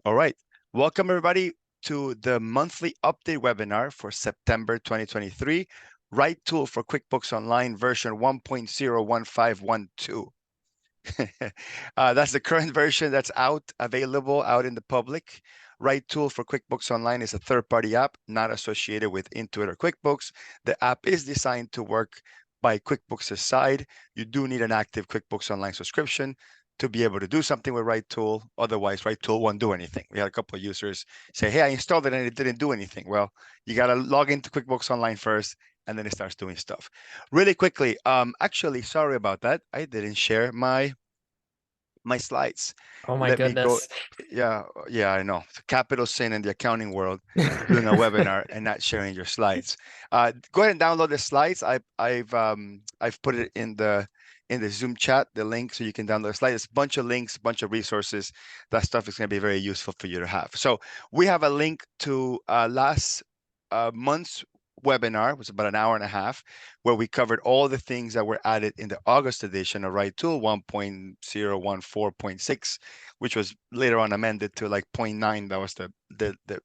All right. Welcome, everybody, to the monthly update webinar for September 2023, RightTool for QuickBooks Online version 1.01512. That's the current version that's available out in the public. RightTool for QuickBooks Online is a third-party app not associated with Intuit or QuickBooks. The app is designed to work by QuickBooks' side. You do need an active QuickBooks Online subscription to be able to do something with RightTool. Otherwise, RightTool won't do anything. We had a couple of users say, hey, I installed it and it didn't do anything. Well, you got to log into QuickBooks Online first, and then it starts doing stuff. Really quickly, actually, sorry about that. I didn't share my slides. Oh my Let me go. goodness. Yeah, I know. It's a capital sin in the accounting world, doing a webinar and not sharing your slides. Go ahead and download the slides. I've put it in the Zoom chat, the link, so you can download the slides. It's a bunch of links, a bunch of resources. That stuff is going to be very useful for you to have. So we have a link to last month's webinar. It was about an hour and a half, where we covered all the things that were added in the August edition of RightTool 1.014.6, which was later on amended to like 0.9. That was the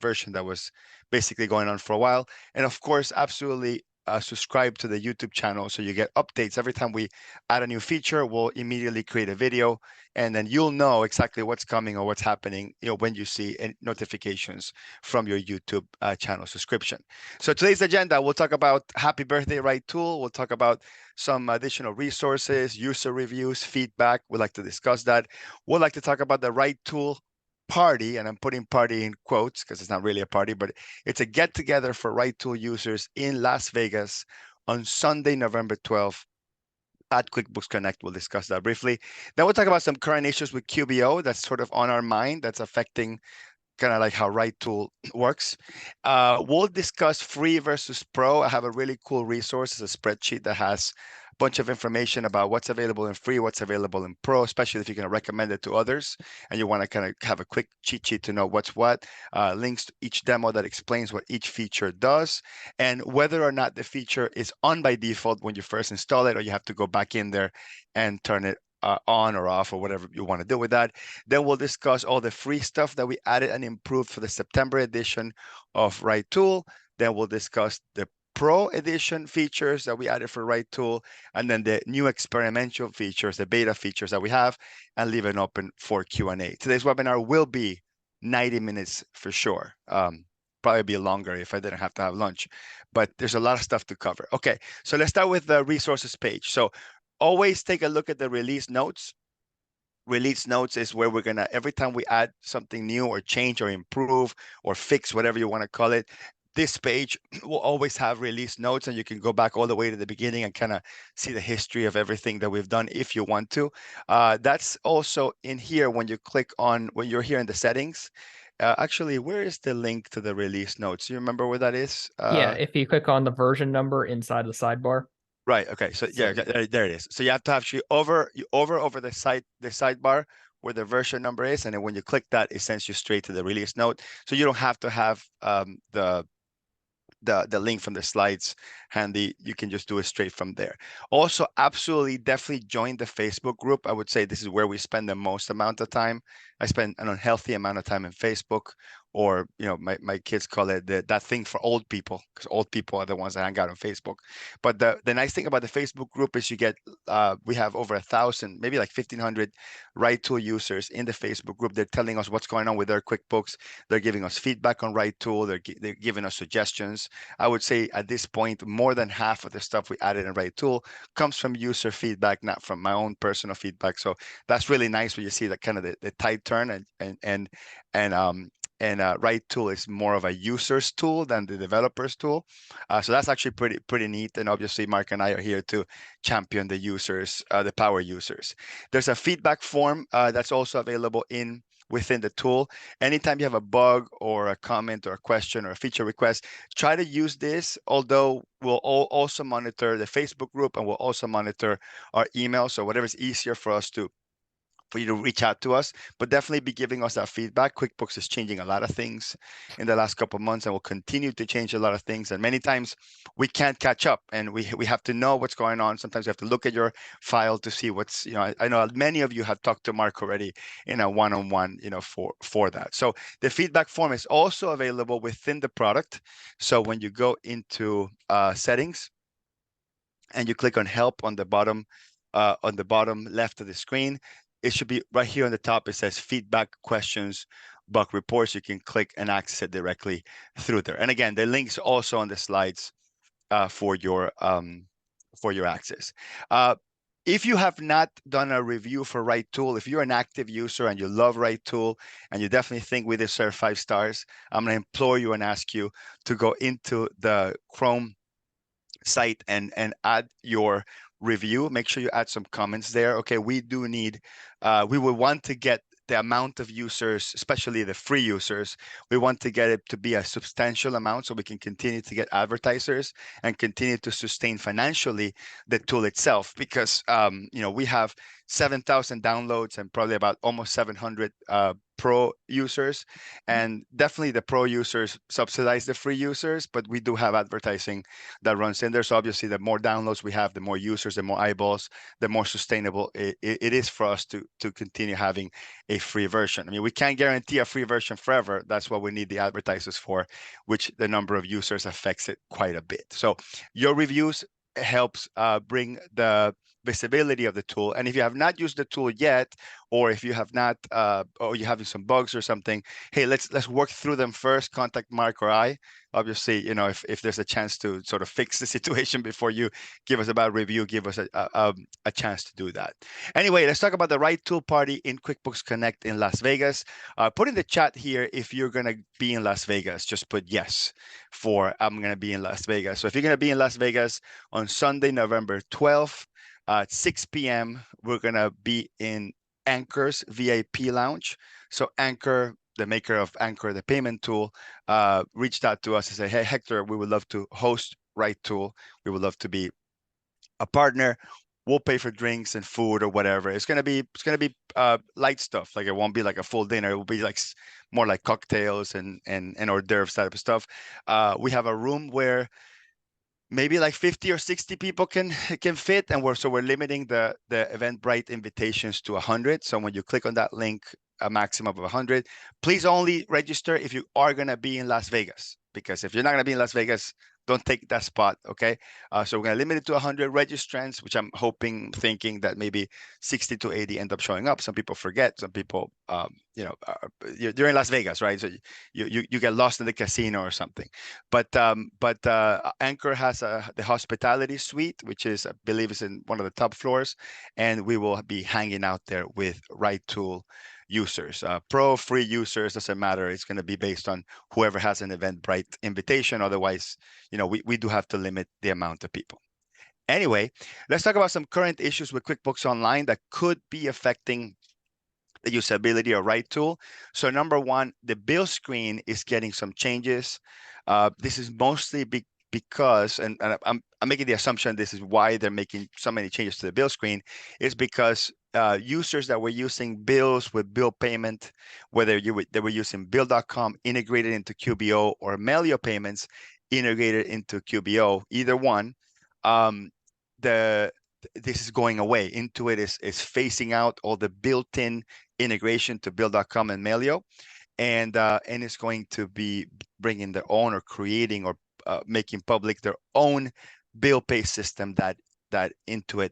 version that was basically going on for a while. And of course, absolutely subscribe to the YouTube channel so you get updates. Every time we add a new feature, we'll immediately create a video, and then you'll know exactly what's coming or what's happening, when you see notifications from your YouTube channel subscription. So today's agenda, we'll talk about Happy Birthday RightTool. We'll talk about some additional resources, user reviews, feedback. We'd like to discuss that. We'd like to talk about the RightTool Party, and I'm putting party in quotes because it's not really a party, but it's a get together for RightTool users in Las Vegas on Sunday, November 12th at QuickBooks Connect. We'll discuss that briefly. Then we'll talk about some current issues with QBO that's sort of on our mind, that's affecting kind of like how RightTool works. We'll discuss free versus pro. I have a really cool resource. It's a spreadsheet that has a bunch of information about what's available in free, what's available in pro, especially if you're going to recommend it to others and you want to kind of have a quick cheat sheet to know what's what. Links to each demo that explains what each feature does and whether or not the feature is on by default when you first install it, or you have to go back in there and turn it on or off or whatever you want to do with that. Then we'll discuss all the free stuff that we added and improved for the September edition of RightTool. Then we'll discuss the Pro Edition features that we added for RightTool, and then the new experimental features, the beta features that we have, and leave it open for Q&A. Today's webinar will be 90 minutes for sure. Probably be longer if I didn't have to have lunch, but there's a lot of stuff to cover. Okay, so let's start with the resources page. So always take a look at the release notes. Release notes is where we're gonna, every time we add something new or change or improve or fix, whatever you want to call it, this page will always have release notes, and you can go back all the way to the beginning and kind of see the history of everything that we've done if you want to. That's also in here when you click on, when you're here in the settings. Actually, where is the link to the release notes? You remember where that is? Yeah, if you click on the version number inside the sidebar. Right. Okay. So yeah, So there it is. So you have to actually over the sidebar where the version number is, and then when you click that, it sends you straight to the release note. So you don't have to have the link from the slides handy. You can just do it straight from there. Also, absolutely, definitely join the Facebook group. I would say this is where we spend the most amount of time. I spend an unhealthy amount of time in Facebook, or my kids call it that thing for old people, because old people are the ones that hang out on Facebook. But the nice thing about the Facebook group is we have over 1,000, maybe like 1,500 RightTool users in the Facebook group. They're telling us what's going on with their QuickBooks. They're giving us feedback on RightTool. They're giving us suggestions. I would say at this point, more than half of the stuff we added in RightTool comes from user feedback, not from my own personal feedback. So that's really nice when you see that kind of the tide turn, and RightTool is more of a user's tool than the developer's tool. So that's actually pretty neat. And obviously, Mark and I are here to champion the users, the power users. There's a feedback form that's also available within the tool. Anytime you have a bug or a comment or a question or a feature request, try to use this, although we'll also monitor the Facebook group, and we'll also monitor our email. So whatever's easier for us to for you to reach out to us, but definitely be giving us that feedback. QuickBooks is changing a lot of things in the last couple of months and will continue to change a lot of things. And many times we can't catch up and we have to know what's going on. Sometimes you have to look at your file to see what's, I know many of you have talked to Mark already in a one-on-one, for that. So the feedback form is also available within the product. So when you go into settings and you click on help on the bottom left of the screen, it should be right here on the top. It says feedback, questions, bug reports. You can click and access it directly through there. And again, the link's also on the slides for your access. If you have not done a review for RightTool, if you're an active user and you love RightTool and you definitely think we deserve 5 stars, I'm going to implore you and ask you to go into the Chrome site and add your review. Make sure you add some comments there. Okay, we do need, we would want to get the amount of users, especially the free users, we want to get it to be a substantial amount so we can continue to get advertisers and continue to sustain financially the tool itself. Because we have 7,000 downloads and probably about almost 700 pro users, and definitely the pro users subsidize the free users, but we do have advertising that runs in there. So obviously the more downloads we have, the more users, the more eyeballs, the more sustainable it is for us to continue having a free version. I mean, we can't guarantee a free version forever. That's what we need the advertisers for, which the number of users affects it quite a bit. So your reviews helps bring the visibility of the tool. And if you have not used the tool yet, or if you have not, or you're having some bugs or something, hey, let's work through them first. Contact Mark or I. Obviously, if there's a chance to sort of fix the situation before you give us a bad review, give us a chance to do that. Anyway, let's talk about the RightTool Party in QuickBooks Connect in Las Vegas. Put in the chat here if you're going to be in Las Vegas. Just put yes for I'm going to be in Las Vegas. So if you're going to be in Las Vegas on Sunday, November 12th, at 6 p.m., we're going to be in Anchor's VIP Lounge. So Anchor, the maker of Anchor, the payment tool, reached out to us and said, hey, Hector, we would love to host RightTool. We would love to be a partner. We'll pay for drinks and food or whatever. It's gonna be light stuff. Like it won't be like a full dinner. It will be like more like cocktails and hors d'oeuvres type of stuff. We have a room where maybe like 50 or 60 people can fit, and we're limiting the Eventbrite invitations to 100. So when you click on that link, a maximum of 100. Please only register if you are going to be in Las Vegas, because if you're not going to be in Las Vegas, don't take that spot, okay? So we're going to limit it to 100 registrants, which I'm thinking that maybe 60 to 80 end up showing up. Some people forget. Some people, you're in Las Vegas, right? So you get lost in the casino or something. But Anchor has the hospitality suite, which is, I believe, is in one of the top floors, and we will be hanging out there with RightTool users. Pro, free users, doesn't matter. It's going to be based on whoever has an Eventbrite invitation. Otherwise, we do have to limit the amount of people. Anyway, let's talk about some current issues with QuickBooks Online that could be affecting the usability of RightTool. So number one, the bill screen is getting some changes. This is mostly because, and I'm making the assumption this is why they're making so many changes to the bill screen, is because users that were using bills with bill payment, whether they were using Bill.com integrated into QBO or Melio payments integrated into QBO, either one, this is going away. Intuit is phasing out all the built-in integration to Bill.com and Melio, and it's going to be bringing their own, or creating, or making public their own bill pay system that Intuit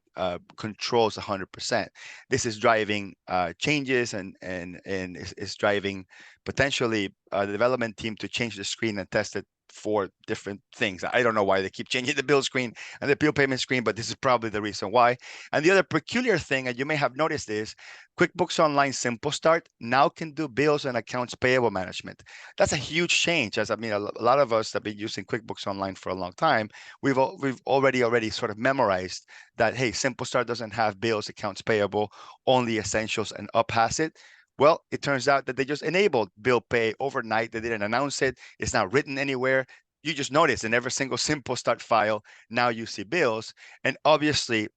controls 100%. This is driving changes and is driving potentially the development team to change the screen and test it for different things. I don't know why they keep changing the bill screen and the bill payment screen, but this is probably the reason why. And the other peculiar thing, and you may have noticed, is QuickBooks Online Simple Start now can do bills and accounts payable management. That's a huge change. As I mean, a lot of us have been using QuickBooks Online for a long time. We've already sort of memorized that, hey, Simple Start doesn't have bills, accounts payable, only essentials, and Up has it. Well, it turns out that they just enabled bill pay overnight. They didn't announce it. It's not written anywhere. You just notice in every single Simple Start file, now you see bills. And obviously,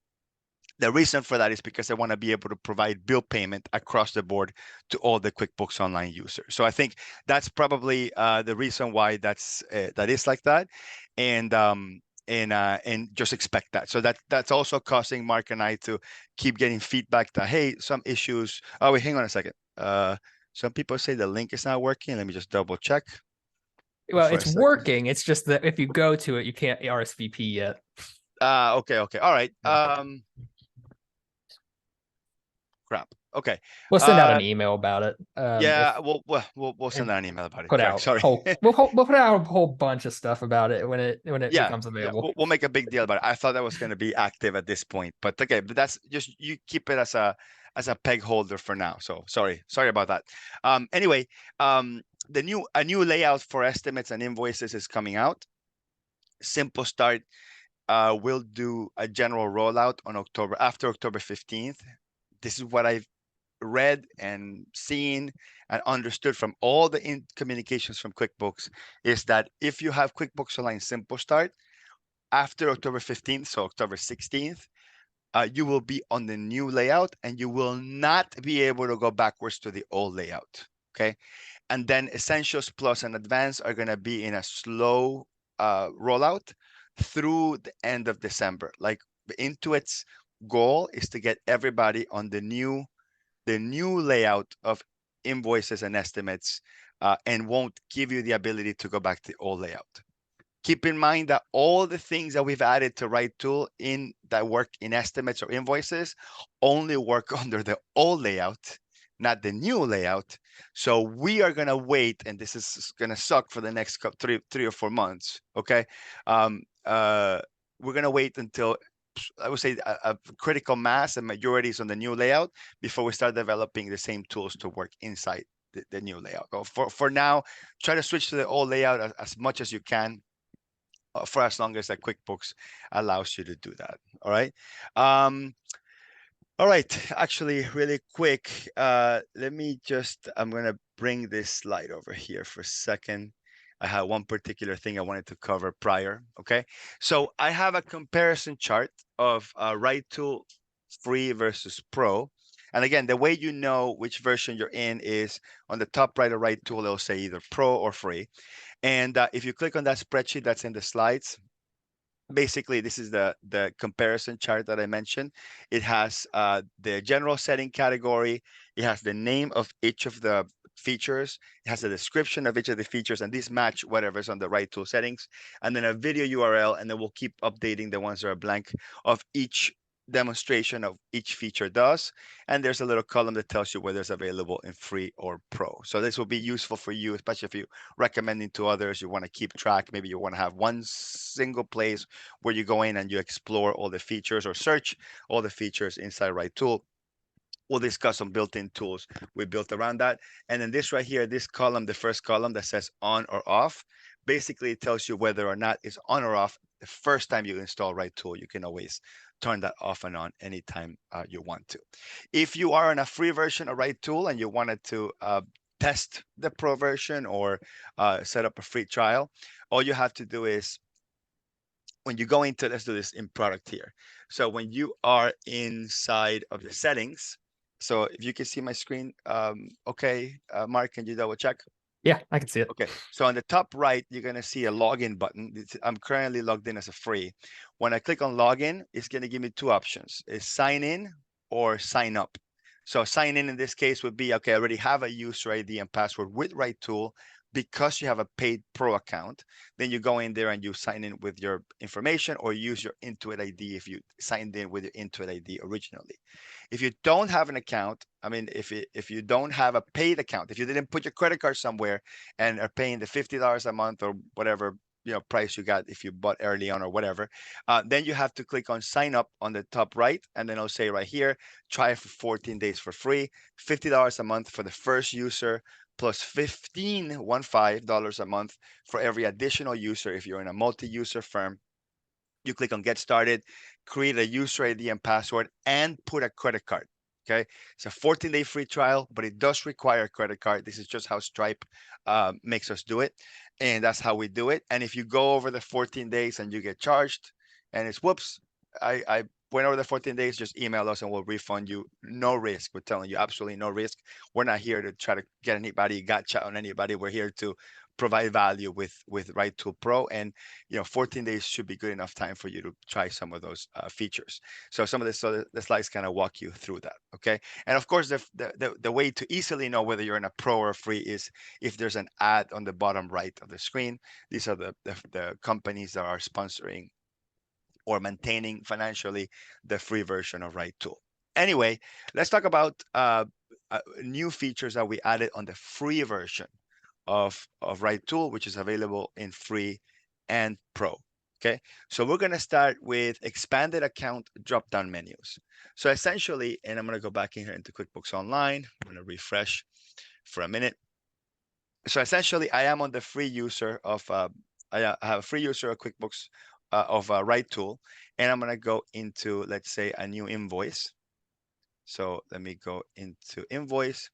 The reason for that is because I want to be able to provide bill payment across the board to all the QuickBooks Online users. So I think that's probably the reason why that is like that, and just expect that. So that's also causing Mark and I to keep getting feedback that, hey, some issues. Oh wait, hang on a second. Some people say the link is not working. Let me just double check Well, for a it's second. working. It's just that if you go to it, you can't RSVP yet. Okay, all right. Yeah. Crap. Okay. We'll send out an email about it. If Yeah, we'll send and out an email about it. put Correct. out Sorry. we'll put out a whole bunch of stuff about it when it Yeah, becomes yeah. available. We'll make a big deal about it. I thought that was going to be active at this point, but okay. But that's just, you keep it as a peg holder for now. So sorry about that. Anyway, a new layout for estimates and invoices is coming out. Simple Start will do a general rollout on after October 15th. This is what I've read and seen and understood from all the communications from QuickBooks, is that if you have QuickBooks Online Simple Start after October 15th, so October 16th, you will be on the new layout and you will not be able to go backwards to the old layout. Okay. And then Essentials Plus and Advanced are going to be in a slow rollout through the end of December. Like, Intuit's goal is to get everybody on the new layout of invoices and estimates, and won't give you the ability to go back to the old layout. Keep in mind that all the things that we've added to RightTool that work in estimates or invoices only work under the old layout, not the new layout. So we are going to wait, and this is going to suck for the next 3 or 4 months. Okay. We're going to wait until, I would say, a critical mass and majority is on the new layout before we start developing the same tools to work inside the new layout. For now, try to switch to the old layout as much as you can, for as long as that QuickBooks allows you to do that. All right. All right. Actually, really quick, let me just, I'm going to bring this slide over here for a second. I have one particular thing I wanted to cover prior. Okay. So I have a comparison chart of RightTool Free versus Pro. And again, the way you know which version you're in is on the top right of RightTool, it'll say either Pro or Free. And if you click on that spreadsheet that's in the slides, basically this is the comparison chart that I mentioned. It has the general setting category. It has the name of each of the features. It has a description of each of the features, and these match whatever's on the RightTool settings. And then a video URL, and then we'll keep updating the ones that are blank of each demonstration of each feature does. And there's a little column that tells you whether it's available in free or pro. So this will be useful for you, especially if you're recommending to others, you want to keep track. Maybe you want to have one single place where you go in and you explore all the features or search all the features inside RightTool. We'll discuss some built-in tools we built around that. And then this right here, this column, the first column that says on or off, basically it tells you whether or not it's on or off. The first time you install RightTool, you can always turn that off and on anytime you want to. If you are on a free version of RightTool and you wanted to test the pro version or set up a free trial, all you have to do is, when you go into, let's do this in product here. So when you are inside of the settings, so if you can see my screen, okay, Mark, can you double check? Yeah, I can see it. Okay, so on the top right, you're gonna see a login button. I'm currently logged in as a free. When I click on login, it's gonna give me two options: is sign in or sign up. So sign in this case would be, okay, I already have a user ID and password with RightTool. Because you have a paid pro account, then you go in there and you sign in with your information, or use your Intuit ID if you signed in with your Intuit ID originally. If you don't have an account, I mean, if you don't have a paid account, if you didn't put your credit card somewhere and are paying the $50 a month or whatever price you got if you bought early on or whatever, then you have to click on sign up on the top right, and then I'll say right here, try it for 14 days for free, $50 a month for the first user, plus $15 a month for every additional user if you're in a multi-user firm. You click on get started, create a user ID and password, and put a credit card. Okay, it's a 14-day free trial, but it does require a credit card. This is just how Stripe makes us do it, and that's how we do it. And if you go over the 14 days and you get charged, and it's whoops, I went over the 14 days, just email us and we'll refund you. No risk. We're telling you absolutely no risk. We're not here to try to get anybody gotcha on anybody. We're here to provide value with RightTool Pro, and 14 days should be good enough time for you to try some of those features. So some of this, so the slides kind of walk you through that. Okay, and of course the way to easily know whether you're in a pro or free is if there's an ad on the bottom right of the screen. These are the companies that are sponsoring or maintaining financially the free version of RightTool. Anyway, let's talk about new features that we added on the free version of RightTool, which is available in free and pro. Okay, so we're going to start with expanded account drop-down menus. So essentially, and I'm going to go back in here into QuickBooks Online. I'm going to refresh for a minute. So essentially, I am on the free user of I have a free user of QuickBooks of RightTool, and I'm going to go into, let's say, a new invoice. So let me go into invoice.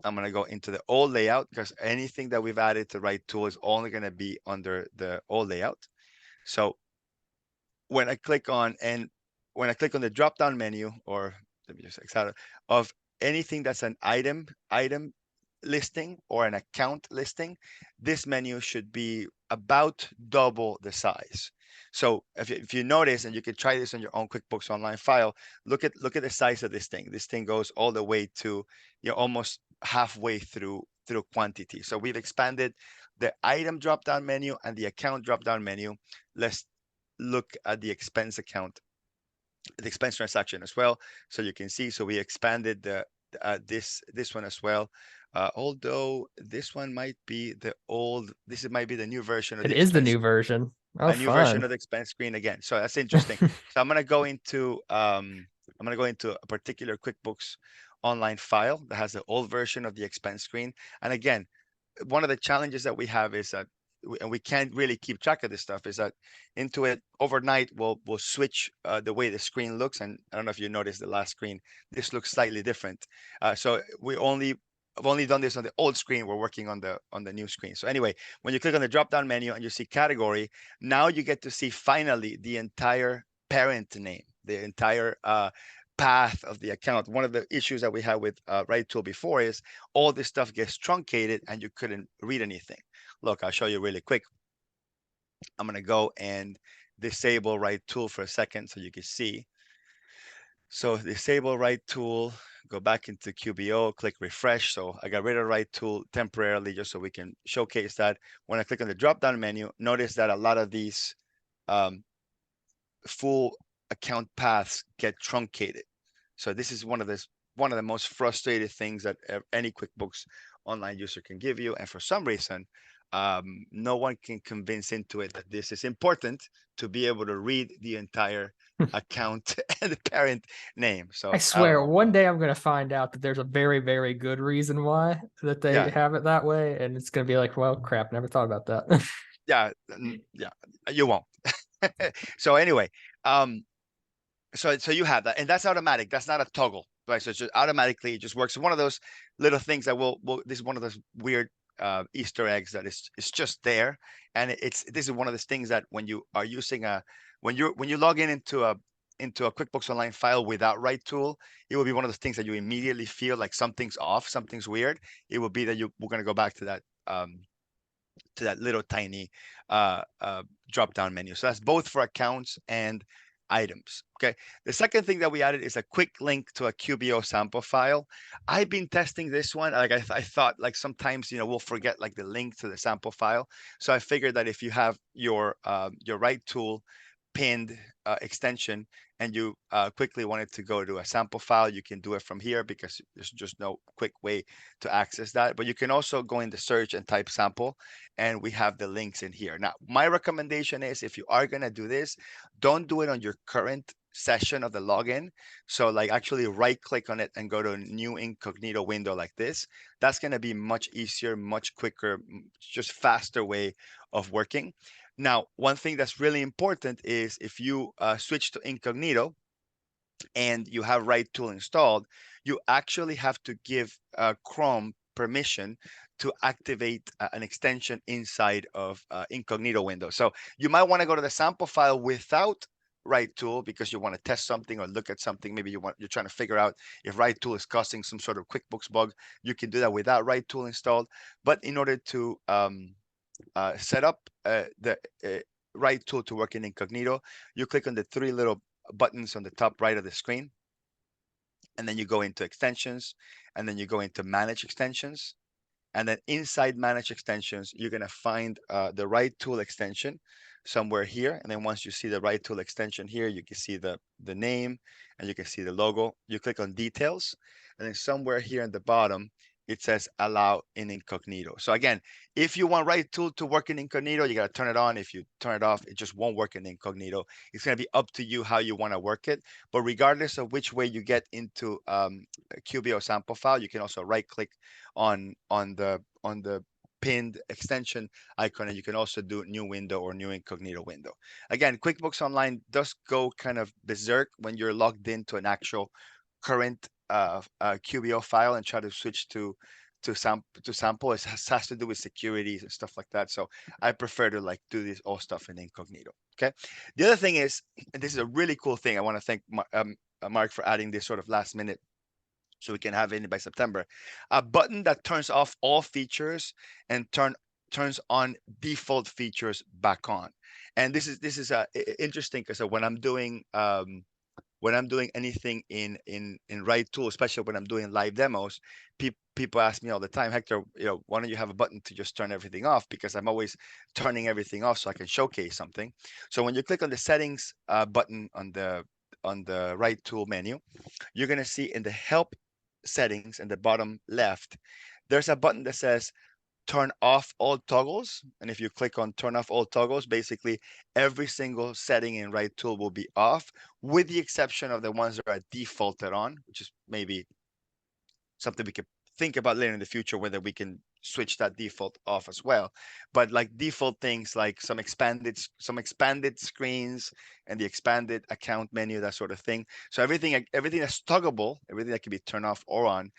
I'm going to go into the old layout because anything that we've added to RightTool is only going to be under the old layout. So when I click on the drop down menu, or let me just exit of anything that's an item listing or an account listing, this menu should be about double the size. So if you notice, and you can try this on your own QuickBooks Online file, look at the size of this thing. This thing goes all the way to almost halfway through quantity. So we've expanded the item drop down menu and the account drop down menu. Let's look at the expense account, the expense transaction as well, so you can see. So we expanded this one as well. Although this one might be the old, this might be the new version of It the is the expense, new version. Oh, a new version fun. of the expense screen again. So that's interesting. So I'm gonna go into a particular QuickBooks Online file that has the old version of the expense screen. And again, one of the challenges that we have is that and we can't really keep track of this stuff, is that Intuit overnight will switch the way the screen looks. And I don't know if you noticed the last screen, this looks slightly different. So I've only done this on the old screen. We're working on the new screen. So anyway, when you click on the drop down menu and you see category, now you get to see finally the entire parent name, the entire path of the account. One of the issues that we had with RightTool before is all this stuff gets truncated and you couldn't read anything. Look, I'll show you really quick. I'm going to go and disable RightTool for a second so you can see. So disable RightTool, go back into QBO, click refresh. So I got rid of RightTool temporarily just so we can showcase that. When I click on the drop-down menu, notice that a lot of these full account paths get truncated. So this is one of the most frustrated things that any QuickBooks Online user can give you. And for some reason, no one can convince Intuit that this is important to be able to read the entire account and the parent name. So I I don't swear, know. one day I'm gonna find out that there's a very, very good reason why that they Yeah, have it that way, and it's gonna be like, well, crap, never thought about that. yeah, yeah. You won't. So anyway, so you have that, and that's automatic. That's not a toggle, right? So it's just automatically, it just works. One of those little things that this is one of those weird Easter eggs that is just there, and this is one of those things that when you are using when you log into a QuickBooks Online file without RightTool, it will be one of those things that you immediately feel like something's off, something's weird. It will be that we're going to go back to that little tiny drop down menu. So that's both for accounts and items. Okay. The second thing that we added is a quick link to a QBO sample file. I've been testing this one. Like I thought, like sometimes we'll forget like the link to the sample file. So I figured that if you have your RightTool pinned extension and you quickly wanted to go to a sample file, you can do it from here because there's just no quick way to access that. But you can also go into search and type sample, and we have the links in here. Now, my recommendation is if you are going to do this, don't do it on your current session of the login. So like actually right click on it and go to a new incognito window like this. That's going to be much easier, much quicker, just faster way of working. Now, one thing that's really important is if you switch to incognito and you have RightTool installed, you actually have to give Chrome permission to activate an extension inside of incognito window. So you might want to go to the sample file without RightTool because you want to test something or look at something. Maybe you're trying to figure out if RightTool is causing some sort of QuickBooks bug. You can do that without RightTool installed. But in order to set up the RightTool to work in incognito, you click on the three little buttons on the top right of the screen, and then you go into extensions, and then you go into manage extensions. And then inside manage extensions, you're going to find the RightTool extension somewhere here. And then once you see the RightTool extension here, you can see the name and you can see the logo. You click on details, and then somewhere here in the bottom, it says allow in incognito. So again, if you want RightTool to work in incognito, you got to turn it on. If you turn it off, it just won't work in incognito. It's going to be up to you how you want to work it. But regardless of which way you get into a QBO sample file, you can also right click on the pinned extension icon, and you can also do new window or new incognito window. Again, QuickBooks Online does go kind of berserk when you're logged into an actual current QBO file and try to switch to sample. It has to do with securities and stuff like that. So I prefer to like do this all stuff in incognito. Okay. The other thing is, and this is a really cool thing. I want to thank Mark for adding this sort of last minute so we can have it by September. A button that turns off all features and turns on default features back on. And this is interesting because when I'm doing anything in RightTool, especially when I'm doing live demos, people ask me all the time, Hector, why don't you have a button to just turn everything off? Because I'm always turning everything off so I can showcase something. So when you click on the settings button on the RightTool menu, you're gonna see in the help settings in the bottom left, there's a button that says turn off all toggles. And if you click on turn off all toggles, basically every single setting in RightTool will be off, with the exception of the ones that are defaulted on, which is maybe something we could think about later in the future, whether we can switch that default off as well. But like default things like some expanded screens and the expanded account menu, that sort of thing. So everything that's toggleable, everything that can be turned off or on,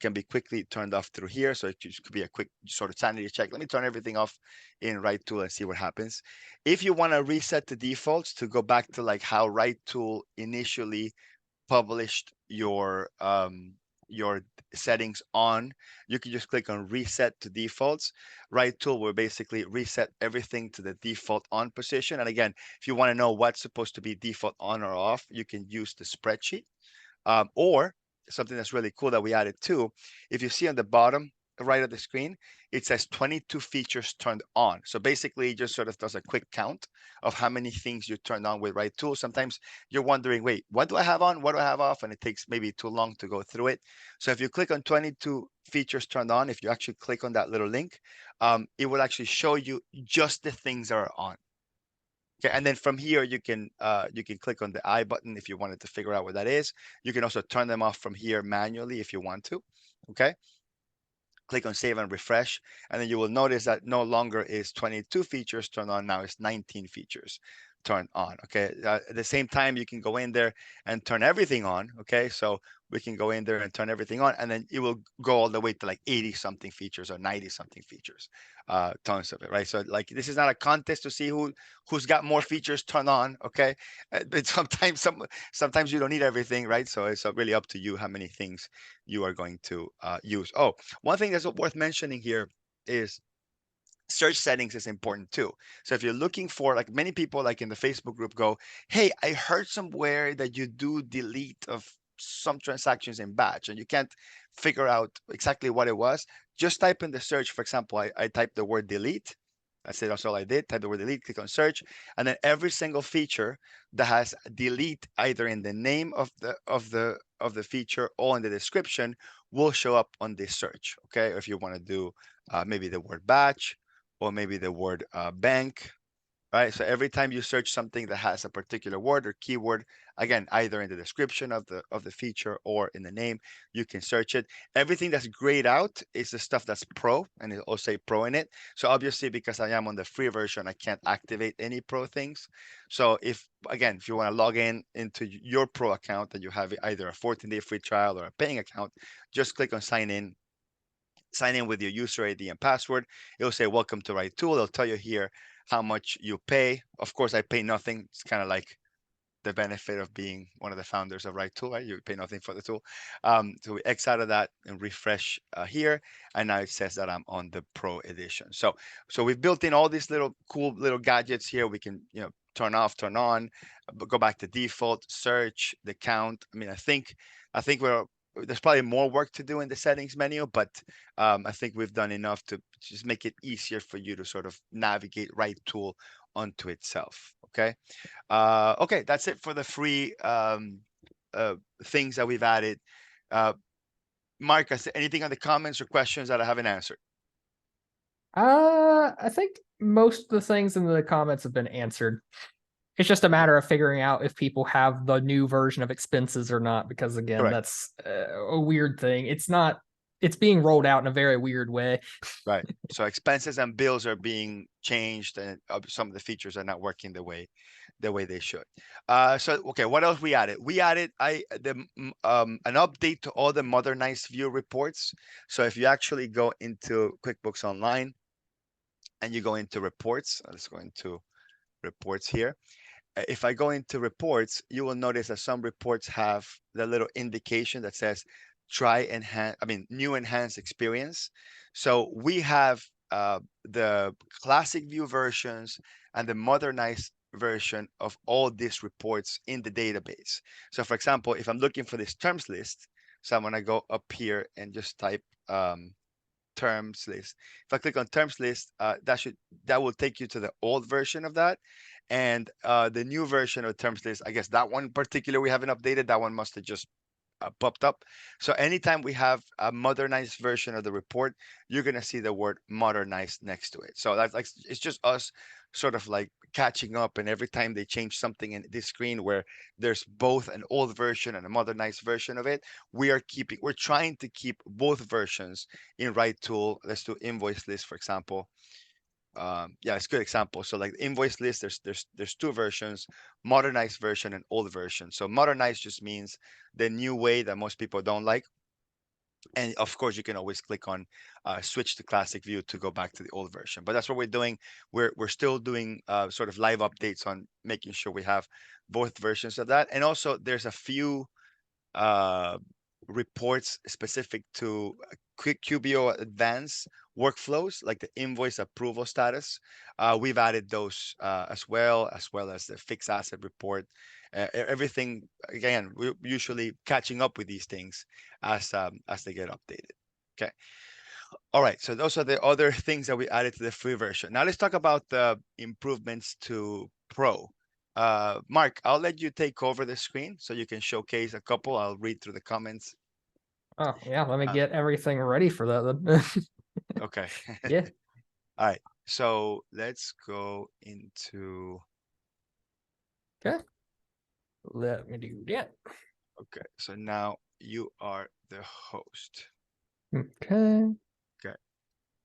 can be quickly turned off through here. So it could be a quick sort of sanity check. Let me turn everything off in RightTool and see what happens. If you want to reset the defaults to go back to like how RightTool initially published your settings on, you can just click on reset to defaults. RightTool will basically reset everything to the default on position. And again, if you want to know what's supposed to be default on or off, you can use the spreadsheet. Or something that's really cool that we added too, if you see on the bottom right of the screen, it says 22 features turned on. So basically it just sort of does a quick count of how many things you turned on with RightTool. Sometimes you're wondering, wait, what do I have on? What do I have off? And it takes maybe too long to go through it. So if you click on 22 features turned on, if you actually click on that little link, it will actually show you just the things that are on. Okay, and then from here you can click on the I button if you wanted to figure out what that is. You can also turn them off from here manually if you want to. Okay. Click on save and refresh, and then you will notice that no longer is 22 features turned on, now it's 19 features turned on. Okay, at the same time you can go in there and turn everything on. Okay, so we can go in there and turn everything on, and then it will go all the way to like 80 something features or 90 something features, tons of it, right? So like this is not a contest to see who's got more features turned on. Okay, but sometimes you don't need everything, right? So it's really up to you how many things you are going to use. Oh, one thing that's worth mentioning here is search settings is important too. So if you're looking for, like many people like in the Facebook group go, hey, I heard somewhere that you do delete of some transactions in batch and you can't figure out exactly what it was, just type in the search. For example, I typed the word delete. That's it. That's all I did. Type the word delete, click on search, and then every single feature that has delete either in the name of the feature or in the description will show up on this search. Okay, if you want to do maybe the word batch or maybe the word bank, right? So every time you search something that has a particular word or keyword, again, either in the description of the feature or in the name, you can search it. Everything that's grayed out is the stuff that's pro, and it'll say pro in it. So obviously, because I am on the free version, I can't activate any pro things. So if you want to log into your pro account that you have either a 14-day free trial or a paying account, just click on sign in with your user ID and password. It'll say, welcome to RightTool. It'll tell you here how much you pay. Of course, I pay nothing. It's kind of like the benefit of being one of the founders of RightTool, right? You pay nothing for the tool. So we X out of that and refresh here, and now it says that I'm on the Pro edition. So we've built in all these little cool little gadgets here. We can turn off, turn on, go back to default, search, the count. I mean, I think there's probably more work to do in the settings menu, but I think we've done enough to just make it easier for you to sort of navigate RightTool onto itself. Okay. Okay, that's it for the free things that we've added. Mark, anything on the comments or questions that I haven't answered? I think most of the things in the comments have been answered. It's just a matter of figuring out if people have the new version of expenses or not, because again, Correct. that's a weird thing. It's being rolled out in a very weird way. Right. So expenses and bills are being changed, and some of the features are not working the way they should. So okay, what else we added? We added an update to all the modernized view reports. So if you actually go into QuickBooks Online and you go into reports, let's go into reports here. If I go into reports, you will notice that some reports have the little indication that says new enhanced experience. So we have the classic view versions and the modernized version of all these reports in the database. So for example, if I'm looking for this terms list, so I'm gonna go up here and just type terms list. If I click on terms list, that will take you to the old version of that. And the new version of terms list, I guess that one in particular we haven't updated. That one must have just popped up. So anytime we have a modernized version of the report, you're going to see the word modernized next to it. So that's like, it's just us sort of like catching up. And every time they change something in this screen where there's both an old version and a modernized version of it, we're trying to keep both versions in RightTool. Let's do invoice list, for example. Yeah, it's a good example. So like the invoice list, there's two versions, modernized version and old version. So modernized just means the new way that most people don't like. And of course, you can always click on switch to classic view to go back to the old version. But that's what we're doing. We're still doing sort of live updates on making sure we have both versions of that. And also there's a few reports specific to QBO advanced workflows, like the invoice approval status. We've added those as well as the fixed asset report. Everything, again, we're usually catching up with these things as they get updated. Okay. All right, so those are the other things that we added to the free version. Now let's talk about the improvements to Pro. Mark, I'll let you take over the screen so you can showcase a couple. I'll read through the comments. Oh yeah, let me get everything ready for that then. Okay. Yeah. All right, so let's go into. Okay. Let me do that. Okay, so now you are the host. Okay. Okay.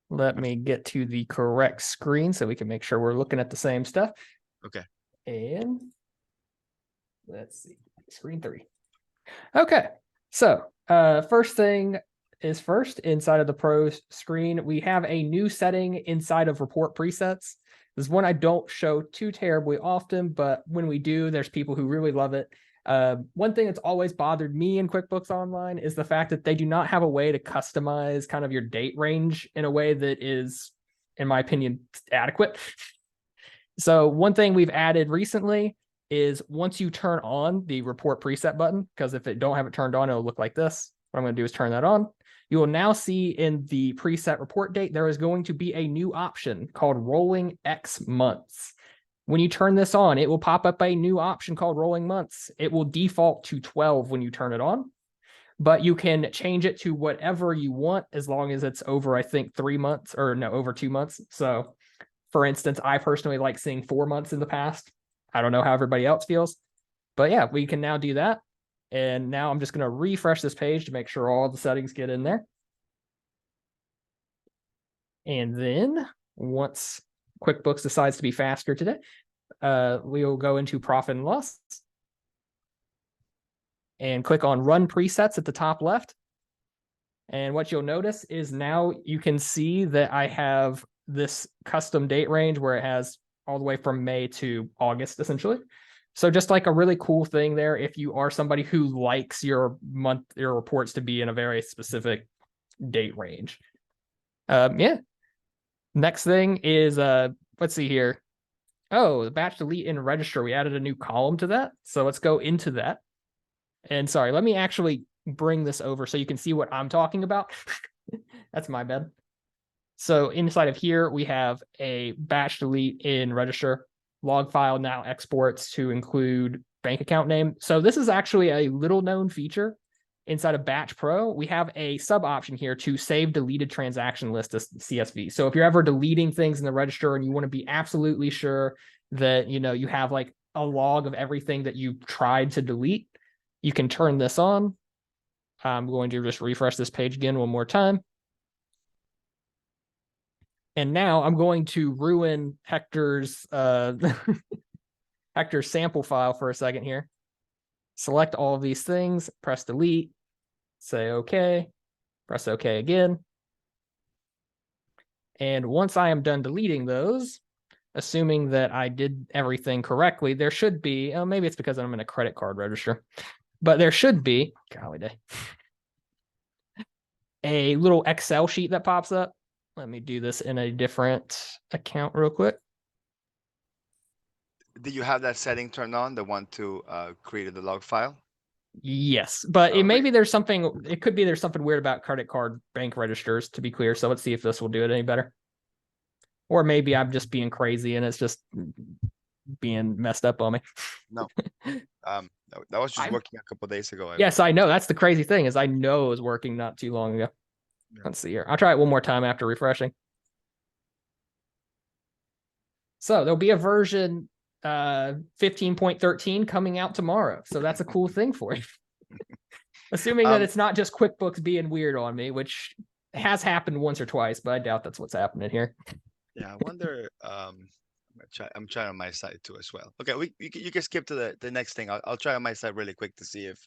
Let me get to the correct screen so we can make sure we're looking at the same stuff. Okay. And let's see, screen 3. Okay, so first thing is first, inside of the Pro screen, we have a new setting inside of report presets. This is one I don't show too terribly often, but when we do, there's people who really love it. One thing that's always bothered me in QuickBooks Online is the fact that they do not have a way to customize kind of your date range in a way that is, in my opinion, adequate. So one thing we've added recently is once you turn on the report preset button, because if it don't have it turned on, it'll look like this. What I'm going to do is turn that on. You will now see in the preset report date, there is going to be a new option called rolling X months. When you turn this on, it will pop up a new option called rolling months. It will default to 12 when you turn it on, but you can change it to whatever you want as long as it's over, I think, 3 months, or no, over 2 months. So for instance, I personally like seeing 4 months in the past. I don't know how everybody else feels, but yeah, we can now do that. And now I'm just going to refresh this page to make sure all the settings get in there. And then once QuickBooks decides to be faster today, we will go into profit and loss and click on run presets at the top left. And what you'll notice is now you can see that I have this custom date range where it has all the way from May to August, essentially. So just like a really cool thing there, if you are somebody who likes your reports to be in a very specific date range. Yeah. Next thing is let's see here. Oh, the batch delete and register. We added a new column to that. So let's go into that. And sorry, let me actually bring this over so you can see what I'm talking about. That's my bad. So inside of here, we have a batch delete in register. Log file now exports to include bank account name. So this is actually a little known feature inside of Batch Pro. We have a sub option here to save deleted transaction list as CSV. So if you're ever deleting things in the register and you want to be absolutely sure that you have like a log of everything that you tried to delete, you can turn this on. I'm going to just refresh this page again one more time. And now I'm going to ruin Hector's Hector's sample file for a second here. Select all of these things, press delete, say OK, press OK again. And once I am done deleting those, assuming that I did everything correctly, there should be, maybe it's because I'm in a credit card register, but there should be, golly day, a little Excel sheet that pops up. Let me do this in a different account real quick. Do you have that setting turned on, the one to create the log file? Yes, but maybe there's something, it could be there's something weird about credit card bank registers, to be clear. So let's see if this will do it any better. Or maybe I'm just being crazy and it's just being messed up on me. No. That was just working a couple days ago. Yes, I know. That's the crazy thing, is I know it was working not too long ago. Yeah. Let's see here. I'll try it one more time after refreshing. So there'll be a version 15.13 coming out tomorrow. So that's a cool thing for you. Assuming that it's not just QuickBooks being weird on me, which has happened once or twice, but I doubt that's what's happening here. Yeah, I wonder. I'm trying on my side too as well. Okay, you can skip to the next thing. I'll try on my side really quick to see if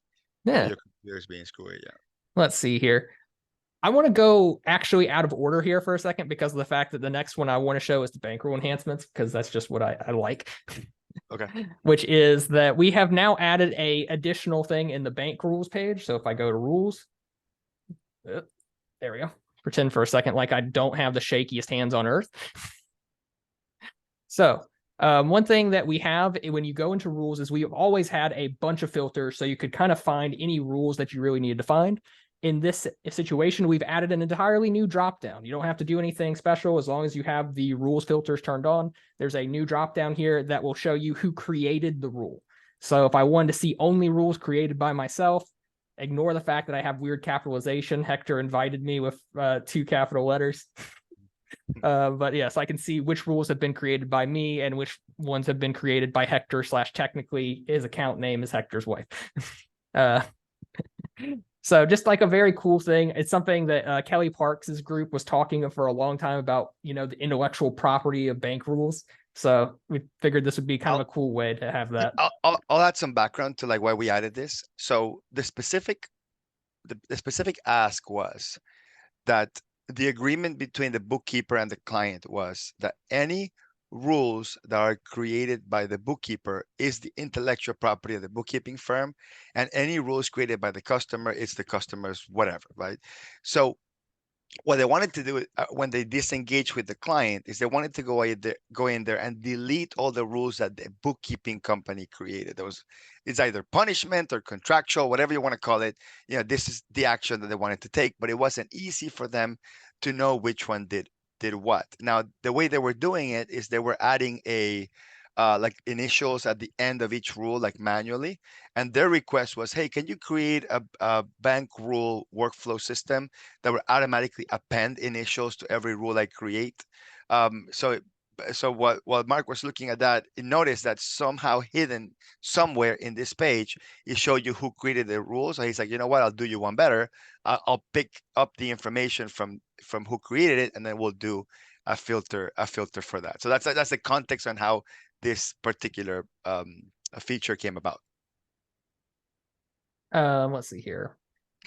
your computer is being screwy. Yeah. Let's see here. I want to go actually out of order here for a second because of the fact that the next one I want to show is the bankroll enhancements, because that's just what I like. Okay. Which is that we have now added a additional thing in the bank rules page. So if I go to rules, there we go. Pretend for a second like I don't have the shakiest hands on earth. So one thing that we have when you go into rules is we've always had a bunch of filters, so you could kind of find any rules that you really needed to find. In this situation, we've added an entirely new dropdown. You don't have to do anything special as long as you have the rules filters turned on. There's a new dropdown here that will show you who created the rule. So if I wanted to see only rules created by myself, ignore the fact that I have weird capitalization. Hector invited me with 2 capital letters. But yes, I can see which rules have been created by me and which ones have been created by Hector / technically his account name is Hector's wife. So just like a very cool thing. It's something that Kelly Parks's group was talking for a long time about, the intellectual property of bank rules. So we figured this would be kind of a cool way to have that. I'll add some background to like why we added this. So the specific ask was that the agreement between the bookkeeper and the client was that any rules that are created by the bookkeeper is the intellectual property of the bookkeeping firm, and any rules created by the customer is the customer's whatever, right? So what they wanted to do when they disengage with the client is they wanted to go in there and delete all the rules that the bookkeeping company created. It's either punishment or contractual, whatever you want to call it. This is the action that they wanted to take, but it wasn't easy for them to know which one did what. Now, the way they were doing it is they were adding like initials at the end of each rule, like manually. And their request was, hey, can you create a bank rule workflow system that would automatically append initials to every rule I create? So while Mark was looking at that, he noticed that somehow hidden somewhere in this page, it showed you who created the rules. So he's like, you know what, I'll do you one better. I'll pick up the information from who created it, and then we'll do a filter for that. So that's the context on how this particular feature came about. Let's see here.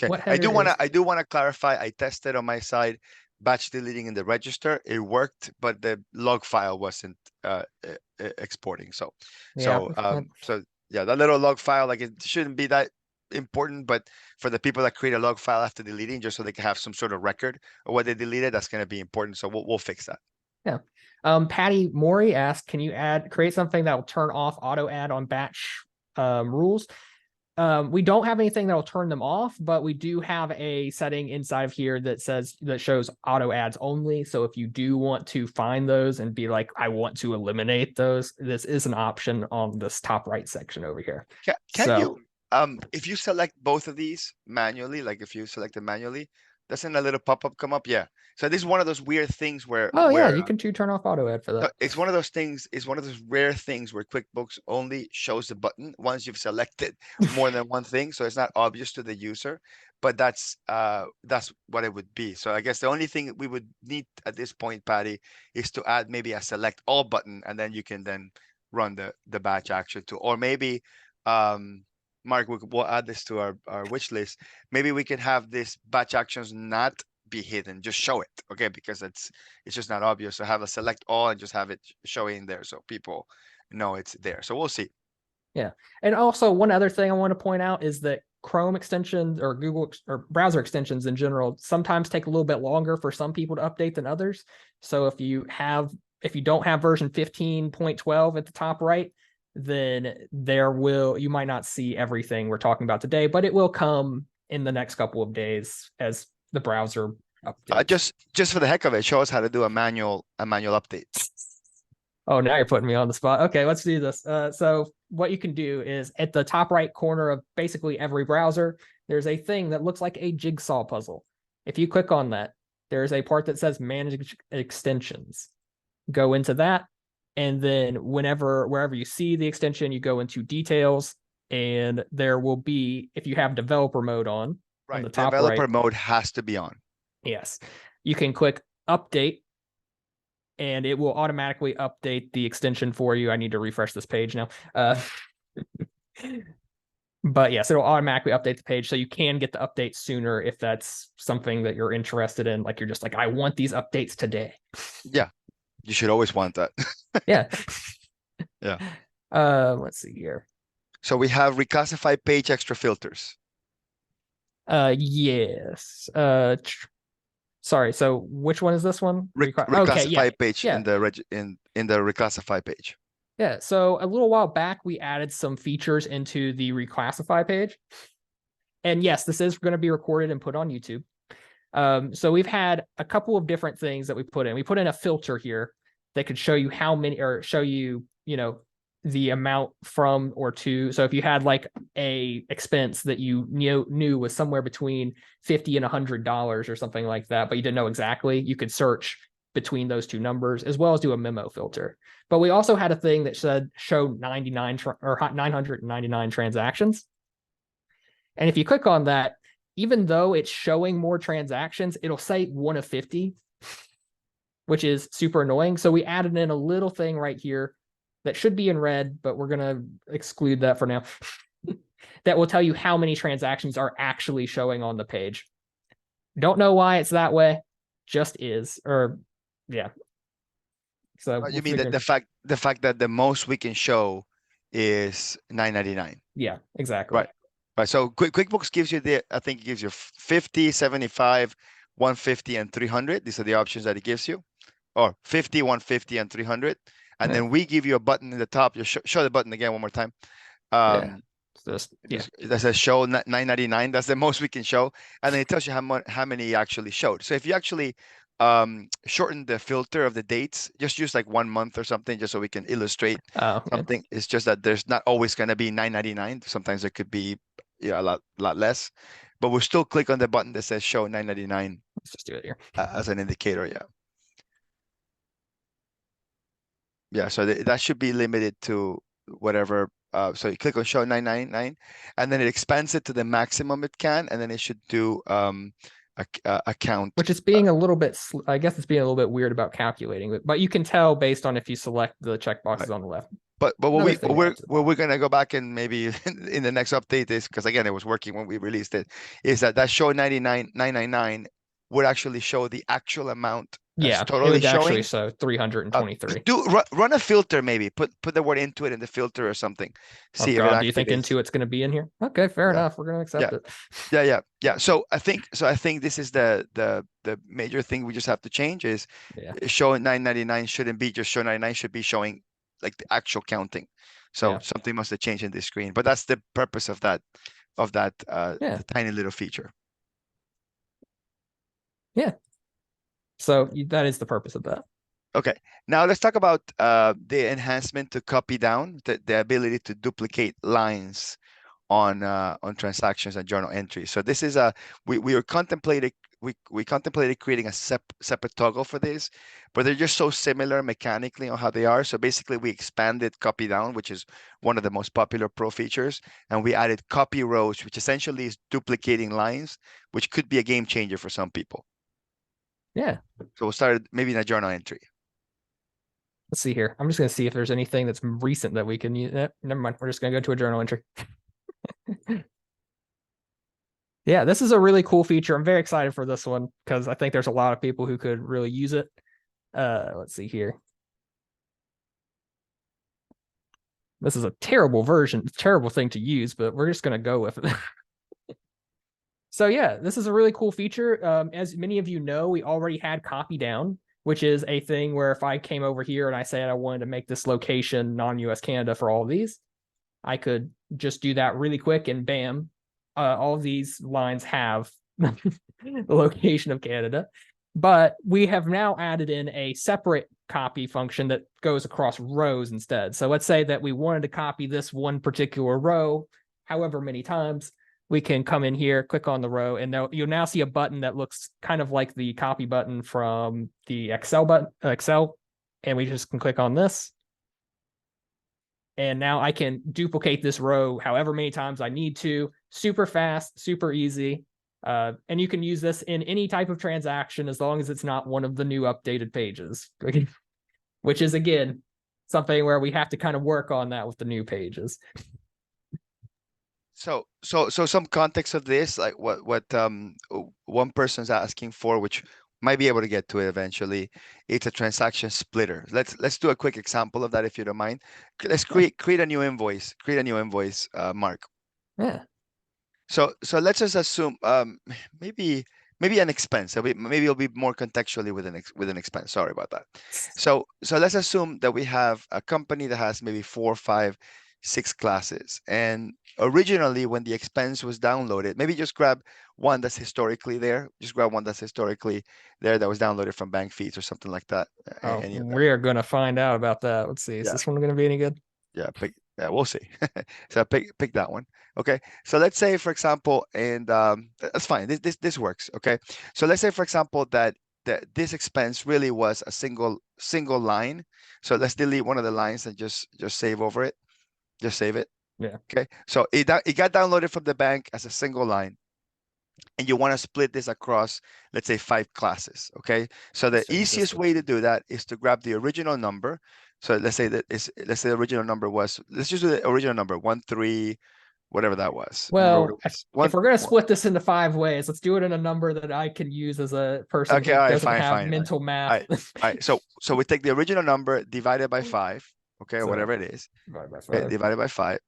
Okay, I do want to clarify. I tested on my side. batch deleting in the register, it worked, but the log file wasn't exporting. So Yeah. so yeah, that little log file, like it shouldn't be that important, but for the people that create a log file after deleting, just so they can have some sort of record of what they deleted, that's going to be important. So we'll fix that. Yeah. Patty Mori asked, can you create something that will turn off auto add on batch rules? We don't have anything that will turn them off, but we do have a setting inside of here that shows auto ads only. So if you do want to find those and be like, I want to eliminate those, this is an option on this top right section over here. Can you, if you select both of these manually, like if you select it manually, doesn't a little pop-up come up? Yeah. So this is one of those weird things where you can turn off auto ad for that. It's one of those things. It's one of those rare things where QuickBooks only shows the button once you've selected more than one thing, so it's not obvious to the user. But that's what it would be. So I guess the only thing we would need at this point, Patty, is to add maybe a select all button, and then you can then run the batch action too. Or maybe, Mark, we'll add this to our wish list. Maybe we can have this batch actions not be hidden, just show it, okay, because it's just not obvious. So have a select all and just have it showing there so people know it's there. So we'll see. Yeah. And also one other thing I want to point out is that Chrome extensions or Google or browser extensions in general sometimes take a little bit longer for some people to update than others. So if you don't have version 15.12 at the top right, then you might not see everything we're talking about today, but it will come in the next couple of days as the browser updates. Just for the heck of it, show us how to do a manual update. Oh, now you're putting me on the spot. Okay, let's do this. So what you can do is at the top right corner of basically every browser, there's a thing that looks like a jigsaw puzzle. If you click on that, there's a part that says manage extensions. Go into that, and then wherever you see the extension, you go into details, and there will be, if you have developer mode on, right, the top developer right, mode has to be on. Yes, you can click update, and it will automatically update the extension for you. I need to refresh this page now. But yes, it'll automatically update the page, so you can get the update sooner if that's something that you're interested in. Like you're just like, I want these updates today. Yeah, you should always want that. Yeah. Yeah. Let's see here. So we have reclassify page extra filters. Yes. Sorry. So which one is this one? Reclassify page in the reclassify page. Yeah. So a little while back, we added some features into the reclassify page, and yes, this is going to be recorded and put on YouTube. So we've had a couple of different things that we put in. We put in a filter here that could show you how many, or show you, the amount from or to. So if you had like a expense that you knew was somewhere between $50 and $100 or something like that, but you didn't know exactly, you could search between those two numbers, as well as do a memo filter. But we also had a thing that said show 999 transactions. And if you click on that, even though it's showing more transactions, it'll say 1 of 50, which is super annoying. So we added in a little thing right here that should be in red, but we're going to exclude that for now. That will tell you how many transactions are actually showing on the page. Don't know why it's that way, just is. Or yeah. So you mean that the fact that the most we can show is 999. Yeah, exactly. Right. So QuickBooks gives you I think it gives you 50, 75, 150, and 300. These are the options that it gives you, or 50, 150, and 300. And then we give you a button in the top. You show the button again one more time. That says show 999. That's the most we can show, and then it tells you how many you actually showed. So if you actually shorten the filter of the dates, just use like 1 month or something, just so we can illustrate something. It's just that there's not always going to be 999. Sometimes it could be a lot less, but we'll still click on the button that says show 999. Let's just do it here as an indicator. Yeah, so that should be limited to whatever. So you click on show 999, and then it expands it to the maximum it can, and then it should do a count. Which is being a little bit, I guess it's being a little bit weird about calculating it, but you can tell based on if you select the checkboxes on the left. But what we're gonna go back and maybe in the next update is, because again it was working when we released it, is that show 999 would actually show the actual amount as Yeah, it totally would actually showing. show 323. Run a filter, maybe put the word into it in the filter or something. Oh See if it God, do you think activates. Intuit's going to be in here? Okay, fair Yeah, enough. We're going to yeah, accept it. yeah. So I think this is the major thing we just have to change is Yeah, show 999 shouldn't be just show 99, should be showing like the actual counting. So yeah, something must have changed in this screen, but that's the purpose of that yeah, the tiny little feature. yeah. So that is the purpose of that. Okay, now let's talk about the enhancement to copy down, the ability to duplicate lines on transactions and journal entries. So this is a we were contemplating we contemplated creating a separate toggle for this, but they're just so similar mechanically on how they are. So basically, we expanded copy down, which is one of the most popular pro features, and we added copy rows, which essentially is duplicating lines, which could be a game changer for some people. Yeah. So we'll start maybe in a journal entry. Let's see here. I'm just going to see if there's anything that's recent that we can use. Never mind. We're just going to go to a journal entry. Yeah, this is a really cool feature. I'm very excited for this one because I think there's a lot of people who could really use it. Let's see here. This is a terrible terrible thing to use, but we're just going to go with it. So yeah, this is a really cool feature. As many of you know, we already had copy down, which is a thing where if I came over here and I said I wanted to make this location non-US Canada for all of these, I could just do that really quick and bam, all of these lines have the location of Canada. But we have now added in a separate copy function that goes across rows instead. So let's say that we wanted to copy this one particular row however many times. We can come in here, click on the row, and you'll now see a button that looks kind of like the copy button from the Excel, and we just can click on this. And now I can duplicate this row however many times I need to. Super fast, super easy. And you can use this in any type of transaction as long as it's not one of the new updated pages, which is, again, something where we have to kind of work on that with the new pages. So some context of this, like what one person's asking for, which might be able to get to it eventually. It's a transaction splitter. Let's do a quick example of that if you don't mind. Let's create a new invoice. Create a new invoice, Mark. Yeah. So let's just assume maybe an expense. Maybe it'll be more contextually with an expense. Sorry about that. So let's assume that we have a company that has maybe 4, 5, 6 classes, and originally when the expense was downloaded, maybe just grab one that's historically there. Just grab one that's historically there that was downloaded from bank feeds or something like that. Oh, we are gonna find out about that. Let's see. Is this one going to be any good? Yeah, we'll see. So pick that one. Okay. So let's say, for example, and that's fine. This works. Okay. So let's say, for example, that this expense really was a single line. So let's delete one of the lines and just save over it. Just save it. Yeah. Okay. So it got downloaded from the bank as a single line, and you want to split this across, let's say, 5 classes. Okay. So the easiest way to do that is to grab the original number. So let's say the original number was, let's just do the original number 13, whatever that was. Well, if we're gonna split this into 5 ways, let's do it in a number that I can use as a person who doesn't have mental math. All right. So we take the original number divided by 5, okay, or whatever it is, divided by 5,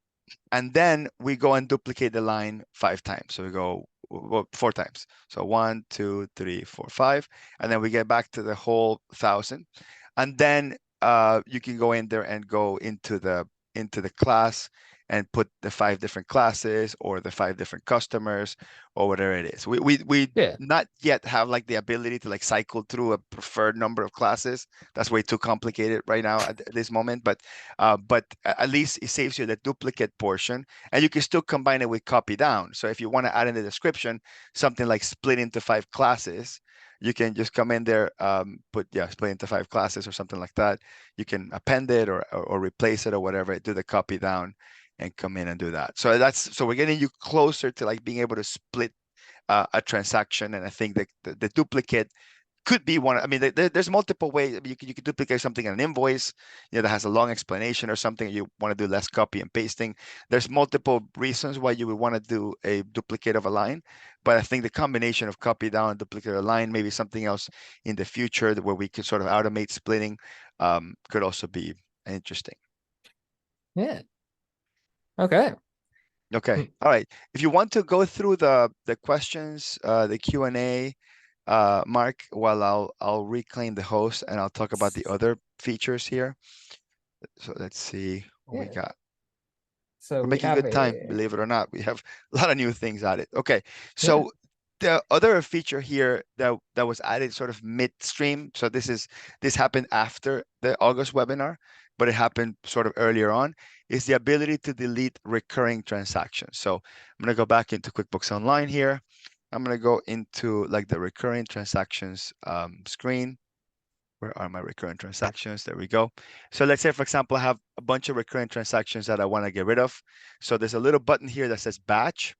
and then we go and duplicate the line 5 times. So we go 4 times. So 1, 2, 3, 4, 5, and then we get back to the whole 1,000, and then you can go in there and go into the class and put the 5 different classes or the 5 different customers or whatever it is. We not yet have like the ability to like cycle through a preferred number of classes. That's way too complicated right now at this moment. But at least it saves you the duplicate portion, and you can still combine it with copy down. So if you want to add in the description something like split into 5 classes, you can just come in there, split into 5 classes or something like that. You can append it or replace it or whatever, do the copy down and come in and do that. So we're getting you closer to like being able to split a transaction. And I think that the duplicate could be one. I mean, there's multiple ways. I mean, you could duplicate something in an invoice, that has a long explanation or something. You want to do less copy and pasting. There's multiple reasons why you would want to do a duplicate of a line, but I think the combination of copy down and duplicate a line, maybe something else in the future where we could sort of automate splitting, could also be interesting. Yeah. Okay. Okay. All right. If you want to go through the questions, the Q&A, Mark, while I'll reclaim the host and I'll talk about the other features here. So let's see what we Yeah. got. So We're we making have good time, a believe it or not. We have a lot of new things added. Okay. yeah. So the other feature here that was added sort of midstream. So this happened after the August webinar, but it happened sort of earlier on, is the ability to delete recurring transactions. So I'm going to go back into QuickBooks Online here. I'm going to go into like the recurring transactions screen. Where are my recurrent transactions? There we go. So let's say, for example, I have a bunch of recurrent transactions that I want to get rid of. So there's a little button here that says batch.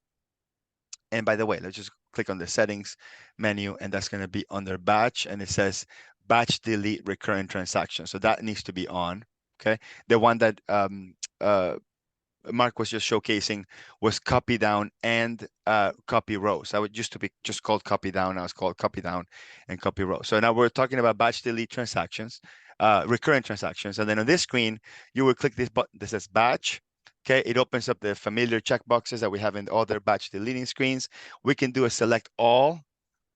And by the way, let's just click on the settings menu, and that's going to be under batch. And it says batch delete recurrent transactions. So that needs to be on. Okay. The one that Mark was just showcasing was copy down and copy row. So it used to be just called copy down. Now it's called copy down and copy row. So now we're talking about batch delete transactions, recurrent transactions. And then on this screen, you will click this button that says batch. Okay, it opens up the familiar checkboxes that we have in other batch deleting screens. We can do a select all,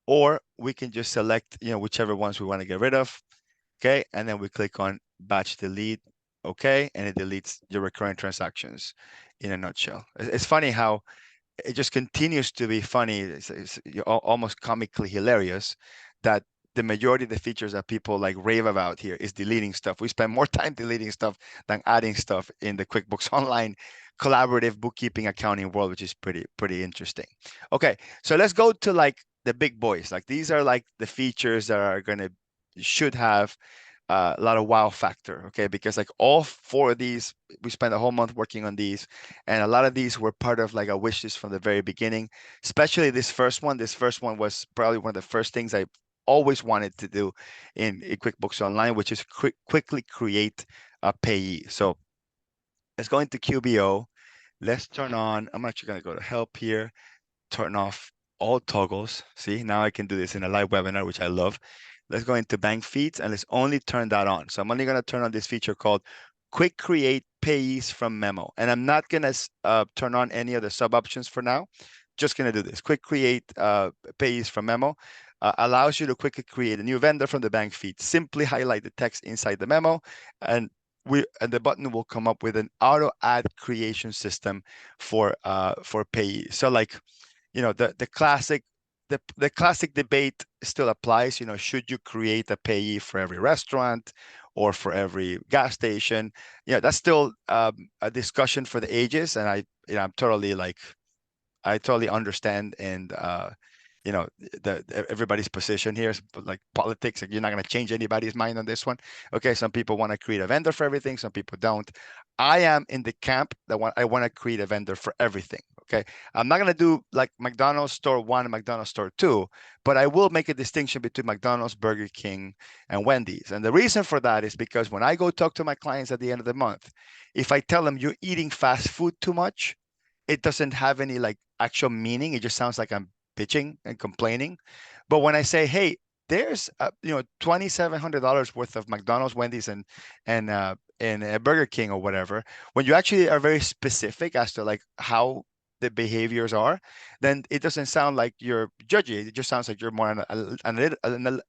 or we can just select, whichever ones we want to get rid of. Okay, and then we click on batch delete. Okay, and it deletes your recurrent transactions in a nutshell. It's funny how it just continues to be funny. It's almost comically hilarious that the majority of the features that people like rave about here is deleting stuff. We spend more time deleting stuff than adding stuff in the QuickBooks Online collaborative bookkeeping accounting world, which is pretty interesting. Okay, so let's go to like the big boys. Like these are like the features that are should have a lot of wow factor, okay? Because like all four of these, we spent a whole month working on these, and a lot of these were part of like a wish list from the very beginning, especially this first one. This first one was probably one of the first things I always wanted to do in QuickBooks Online, which is quickly create a payee. So let's go into QBO. Let's turn on, I'm actually going to go to help here, turn off all toggles. See, now I can do this in a live webinar, which I love. Let's go into bank feeds and let's only turn that on. So I'm only going to turn on this feature called Quick Create Payees from Memo. And I'm not going to turn on any of the sub options for now. Just going to do this. Quick Create Payees from Memo allows you to quickly create a new vendor from the bank feed. Simply highlight the text inside the memo, and the button will come up with an auto add creation system for Payee. So like, the classic debate still applies. Should you create a payee for every restaurant or for every gas station? That's still a discussion for the ages, and I'm totally like, I totally understand, and everybody's position here is like politics. Like, you're not going to change anybody's mind on this one. Okay, some people want to create a vendor for everything, some people don't. I am in the camp that I want to create a vendor for everything. Okay, I'm not going to do like McDonald's store 1 and McDonald's store 2, but I will make a distinction between McDonald's, Burger King, and Wendy's. And the reason for that is because when I go talk to my clients at the end of the month, if I tell them you're eating fast food too much, it doesn't have any like actual meaning. It just sounds like I'm bitching and complaining. But when I say, hey, there's $2,700 worth of McDonald's, Wendy's, and Burger King or whatever, when you actually are very specific as to like how the behaviors are, then it doesn't sound like you're judgy. It just sounds like you're more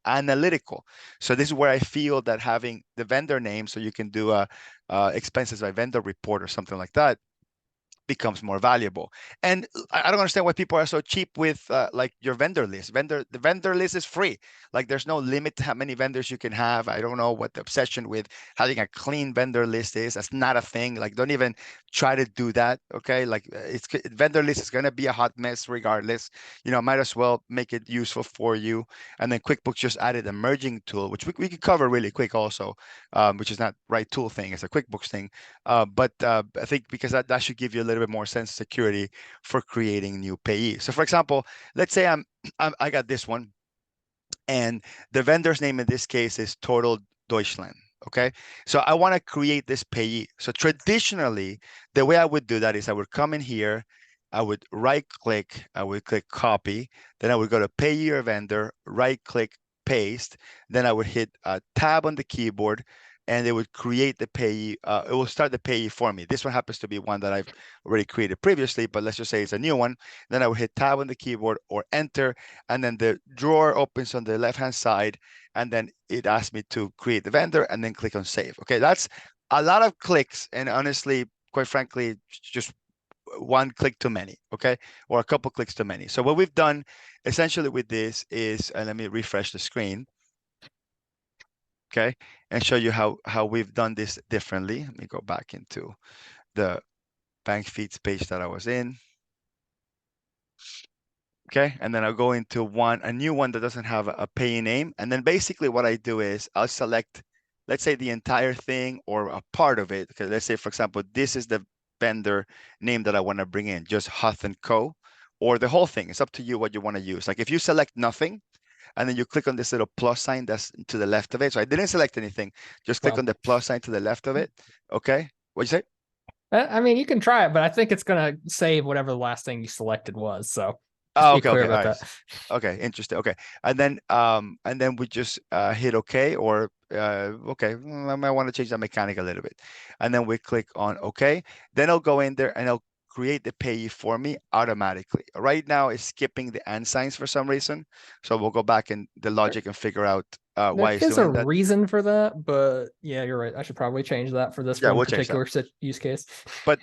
analytical. So this is where I feel that having the vendor name, so you can do a expenses by vendor report or something like that, becomes more valuable. And I don't understand why people are so cheap with like your vendor list. The vendor list is free. Like there's no limit to how many vendors you can have. I don't know what the obsession with having a clean vendor list is. That's not a thing. Like don't even try to do that. Okay, like vendor list is going to be a hot mess regardless. Might as well make it useful for you. And then QuickBooks just added a merging tool, which we could cover really quick also, which is not RightTool thing, it's a QuickBooks thing. But I think because that should give you a little bit more sense of security for creating new payee. So for example, let's say I got this one, And the vendor's name in this case is Total Deutschland. Okay, so I want to create this payee. So traditionally, the way I would do that is I would come in here, I would right click, I would click copy, then I would go to payee or vendor, right click, paste, then I would hit tab on the keyboard, and it would create the payee. It will start the payee for me. This one happens to be one that I've already created previously, but let's just say it's a new one. Then I would hit tab on the keyboard or enter, and then the drawer opens on the left-hand side, and then it asks me to create the vendor and then click on save. Okay, that's a lot of clicks, and honestly, quite frankly, just one click too many, okay, or a couple clicks too many. So what we've done essentially with this is, let me refresh the screen, okay, and show you how we've done this differently. Let me go back into the bank feeds page that I was in. Okay, and then I'll go into a new one that doesn't have a payee name. And then basically what I do is I'll select, let's say the entire thing or a part of it. Okay, let's say, for example, this is the vendor name that I want to bring in, just Huth and Co. Or the whole thing. It's up to you what you want to use. Like if you select nothing and then you click on this little plus sign that's to the left of it. So I didn't select anything. Just click Well, on the plus sign to the left of it. Okay, what'd you say? I mean, you can try it, but I think it's gonna save whatever the last thing you selected was. So just Oh, be okay, clear okay, all about right. that. Okay, interesting. Okay, and then we just hit OK, or okay, I might want to change that mechanic a little bit, and then we click on OK. Then I'll go in there and I'll create the payee for me automatically. Right now, it's skipping the and signs for some reason, so we'll go back in the logic and figure out There why it's is a doing that. reason for that, but yeah, you're right. I should probably change that for this Yeah, one we'll change that. particular use case. But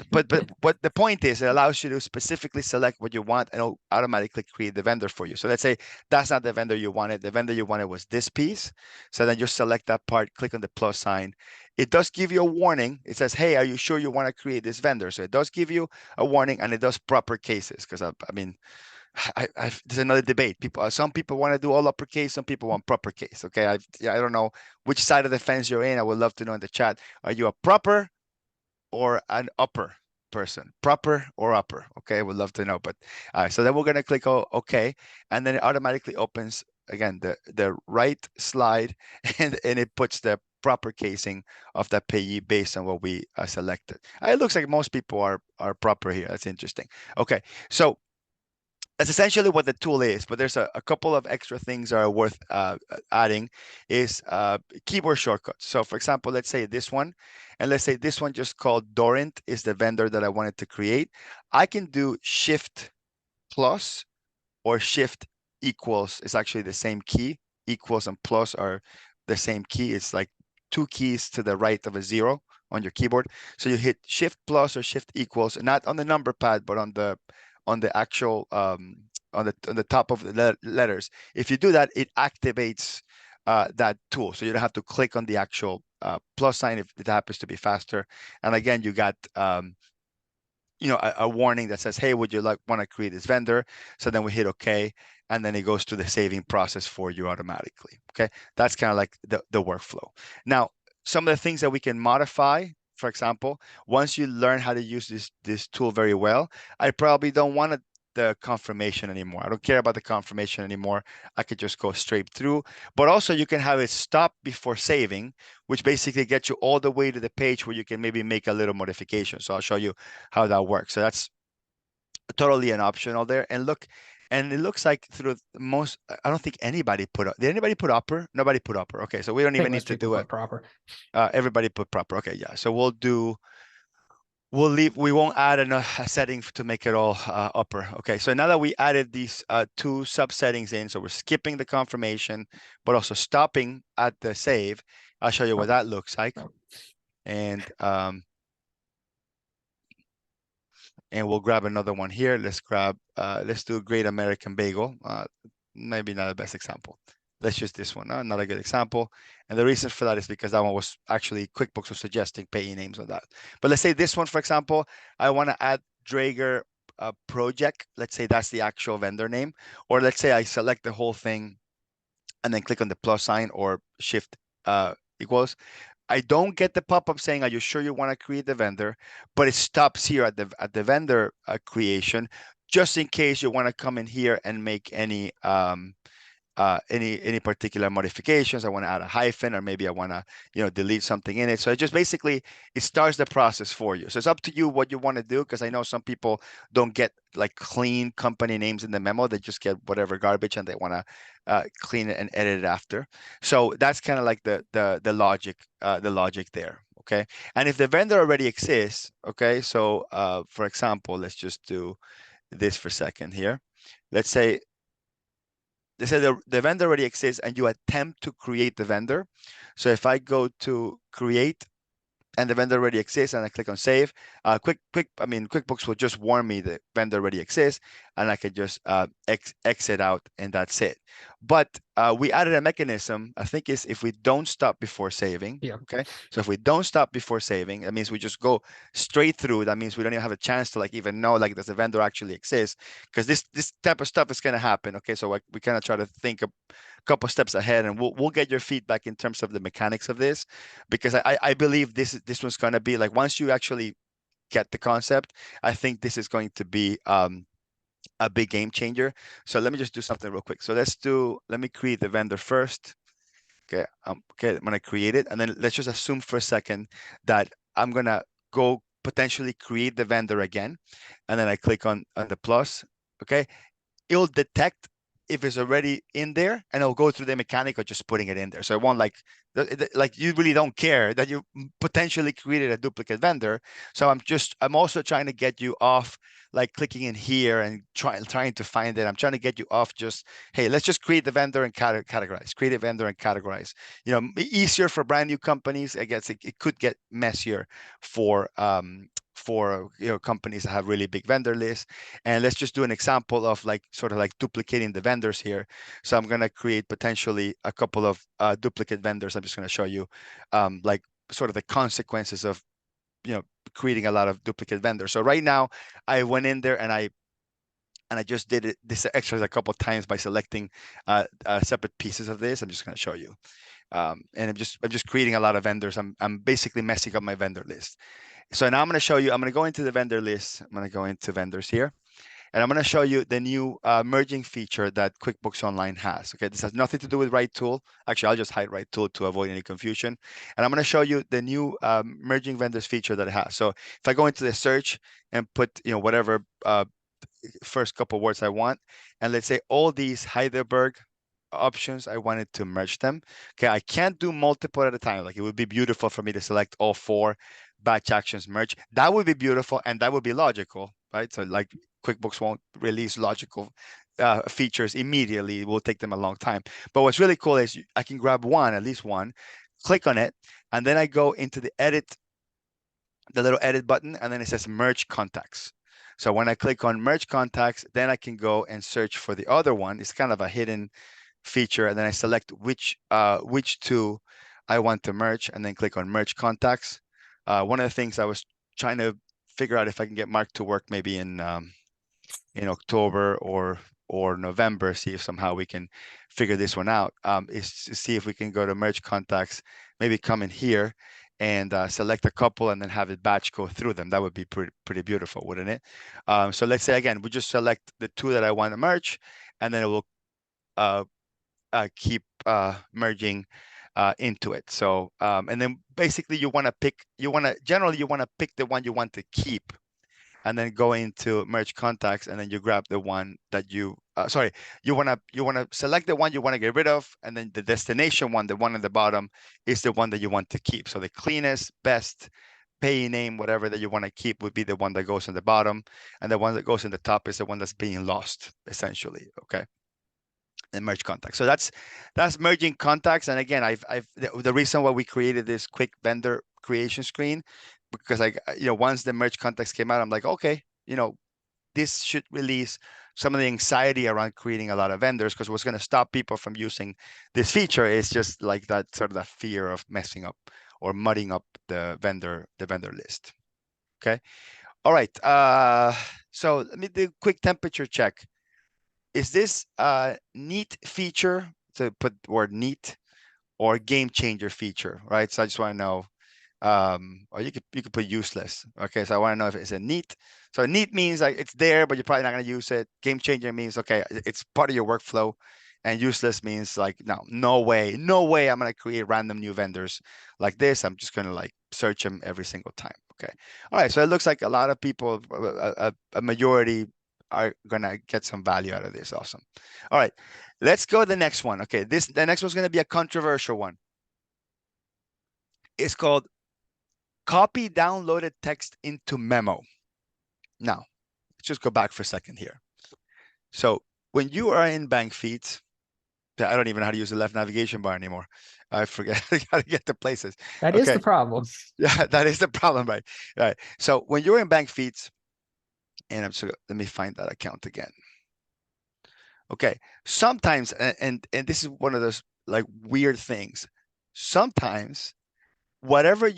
what the point is, it allows you to specifically select what you want and it'll automatically create the vendor for you. So let's say that's not the vendor you wanted. The vendor you wanted was this piece. So then you select that part, click on the plus sign. It does give you a warning. It says, hey, are you sure you want to create this vendor? So it does give you a warning, and it does proper cases. Because I mean, there's another debate. Some people want to do all uppercase, some people want proper case. Okay, I don't know which side of the fence you're in. I would love to know in the chat. Are you a proper or an upper person, proper or upper? Okay, would love to know. But so then we're gonna click OK, and then it automatically opens again the right slide, and it puts the proper casing of that payee based on what we selected. It looks like most people are proper here. That's interesting. Okay, so that's essentially what the tool is, but there's a couple of extra things that are worth adding is keyboard shortcuts. So for example, let's say this one, and let's say this one just called Dorint is the vendor that I wanted to create. I can do Shift plus or Shift equals. It's actually the same key. Equals and plus are the same key. It's like two keys to the right of a zero on your keyboard. So you hit Shift plus or Shift equals, not on the number pad, but on the actual on the top of the letters. If you do that, it activates that tool. So you don't have to click on the actual plus sign if it happens to be faster. And again, you got a warning that says, hey, would you want to create this vendor? So then we hit OK, and then it goes through the saving process for you automatically. Okay, that's kind of like the workflow. Now, some of the things that we can modify, for example, once you learn how to use this tool very well, I probably don't want the confirmation anymore. I don't care about the confirmation anymore. I could just go straight through. But also you can have it stop before saving, which basically gets you all the way to the page where you can maybe make a little modification. So I'll show you how that works. So that's totally an optional there. And look, and it looks like through most, I don't think anybody did anybody put upper? Nobody put upper. Okay, so we don't I think even need most to people do it. put proper. Everybody put proper. Okay, yeah. So we won't add a setting to make it all upper. Okay, so now that we added these two subsettings in, so we're skipping the confirmation, but also stopping at the save. I'll show you what that looks like. And we'll grab another one here. Let's do Great American Bagel. Maybe not the best example. Let's use this one, not a good example. And the reason for that is because that one was actually QuickBooks was suggesting payee names on that. But let's say this one, for example, I want to add Draeger project. Let's say that's the actual vendor name. Or let's say I select the whole thing and then click on the plus sign or Shift equals. I don't get the pop-up saying, are you sure you want to create the vendor? But it stops here at the vendor creation, just in case you want to come in here and make any any particular modifications. I want to add a hyphen, or maybe I want to, delete something in it. So it just basically, it starts the process for you. So it's up to you what you want to do, because I know some people don't get like clean company names in the memo. They just get whatever garbage, and they want to clean it and edit it after. So that's kind of like the logic there. Okay. And if the vendor already exists, okay, so for example, let's just do this for a second here. Let's say the vendor already exists and you attempt to create the vendor. So if I go to create and the vendor already exists and I click on save, QuickBooks will just warn me the vendor already exists, and I can just exit out, and that's it. But we added a mechanism, I think, is if we don't stop before saving. Yeah. Okay. So if we don't stop before saving, that means we just go straight through. That means we don't even have a chance to like even know like does the vendor actually exist, because this type of stuff is going to happen. Okay. So we kind of try to think a couple steps ahead, and we'll get your feedback in terms of the mechanics of this, because I believe this one's going to be like, once you actually get the concept, I think this is going to be a big game changer. So let me just do something real quick. So let me create the vendor first. Okay, okay, I'm gonna create it, and then let's just assume for a second that I'm gonna go potentially create the vendor again, and then I click on the plus. Okay, it'll detect if it's already in there, and it'll go through the mechanic of just putting it in there. So it won't like you really don't care that you potentially created a duplicate vendor. So I'm also trying to get you off like clicking in here and trying to find it. I'm trying to get you off just, hey, let's just create the vendor and categorize, create a vendor and categorize. Easier for brand new companies. I guess it could get messier for companies that have really big vendor lists. And let's just do an example of like sort of like duplicating the vendors here. So I'm going to create potentially a couple of duplicate vendors. I'm just going to show you like sort of the consequences of creating a lot of duplicate vendors. So right now I went in there and I just did this exercise a couple of times by selecting separate pieces of this. I'm just going to show you. And I'm just creating a lot of vendors. I'm basically messing up my vendor list. So now I'm going to show you, I'm going to go into the vendor list. I'm going to go into vendors here, and I'm going to show you the new merging feature that QuickBooks Online has. Okay, this has nothing to do with RightTool. Actually, I'll just hide RightTool to avoid any confusion. And I'm going to show you the new merging vendors feature that it has. So if I go into the search and put, whatever first couple words I want, and let's say all these Heidelberg options, I wanted to merge them. Okay, I can't do multiple at a time. Like it would be beautiful for me to select all 4 batch actions merge. That would be beautiful, and that would be logical, right? So like QuickBooks won't release logical features immediately. It will take them a long time. But what's really cool is I can grab at least one, click on it, and then I go into the little edit button, and then it says merge contacts. So when I click on merge contacts, then I can go and search for the other one. It's kind of a hidden feature, and then I select which 2 I want to merge, and then click on merge contacts. One of the things I was trying to figure out if I can get Mark to work maybe in October or November, see if somehow we can figure this one out, is to see if we can go to merge contacts, maybe come in here and select a couple and then have it batch go through them. That would be pretty beautiful, wouldn't it? So let's say, again, we just select the 2 that I want to merge, and then it will keep merging into it. So and then basically generally you want to pick the one you want to keep, and then go into merge contacts, and then you grab the one that you want to select the one you want to get rid of, and then the destination one, the one at the bottom, is the one that you want to keep. So the cleanest, best payee name, whatever that you want to keep, would be the one that goes in the bottom, and the one that goes in the top is the one that's being lost, essentially. Okay. And merge contacts. So that's merging contacts. And again, the reason why we created this quick vendor creation screen, because once the merge contacts came out, I'm like, okay, this should release some of the anxiety around creating a lot of vendors, because what's going to stop people from using this feature is just like that sort of that fear of messing up or mudding up the vendor list. Okay. All right. So let me do a quick temperature check. Is this a neat feature, to put the word neat, or game changer feature, right? So I just want to know, or you could put useless. Okay, so I want to know if it's a neat. So neat means like it's there, but you're probably not going to use it. Game changer means, okay, it's part of your workflow And useless means like, no way I'm going to create random new vendors like this. I'm just going to like search them every single time. Okay. All right. So it looks like a lot of people, a majority are going to get some value out of this. Awesome. All right. Let's go to the next one. Okay. The next one's going to be a controversial one. It's called copy downloaded text into memo. Now, let's just go back for a second here. So when you are in bank feeds, I don't even know how to use the left navigation bar anymore. I forget how to get to places. That is Okay. the problem. Yeah, that is the problem, right? Right. So when you're in bank feeds, and let me find that account again. Okay. Sometimes, and this is one of those like weird things. Sometimes whatever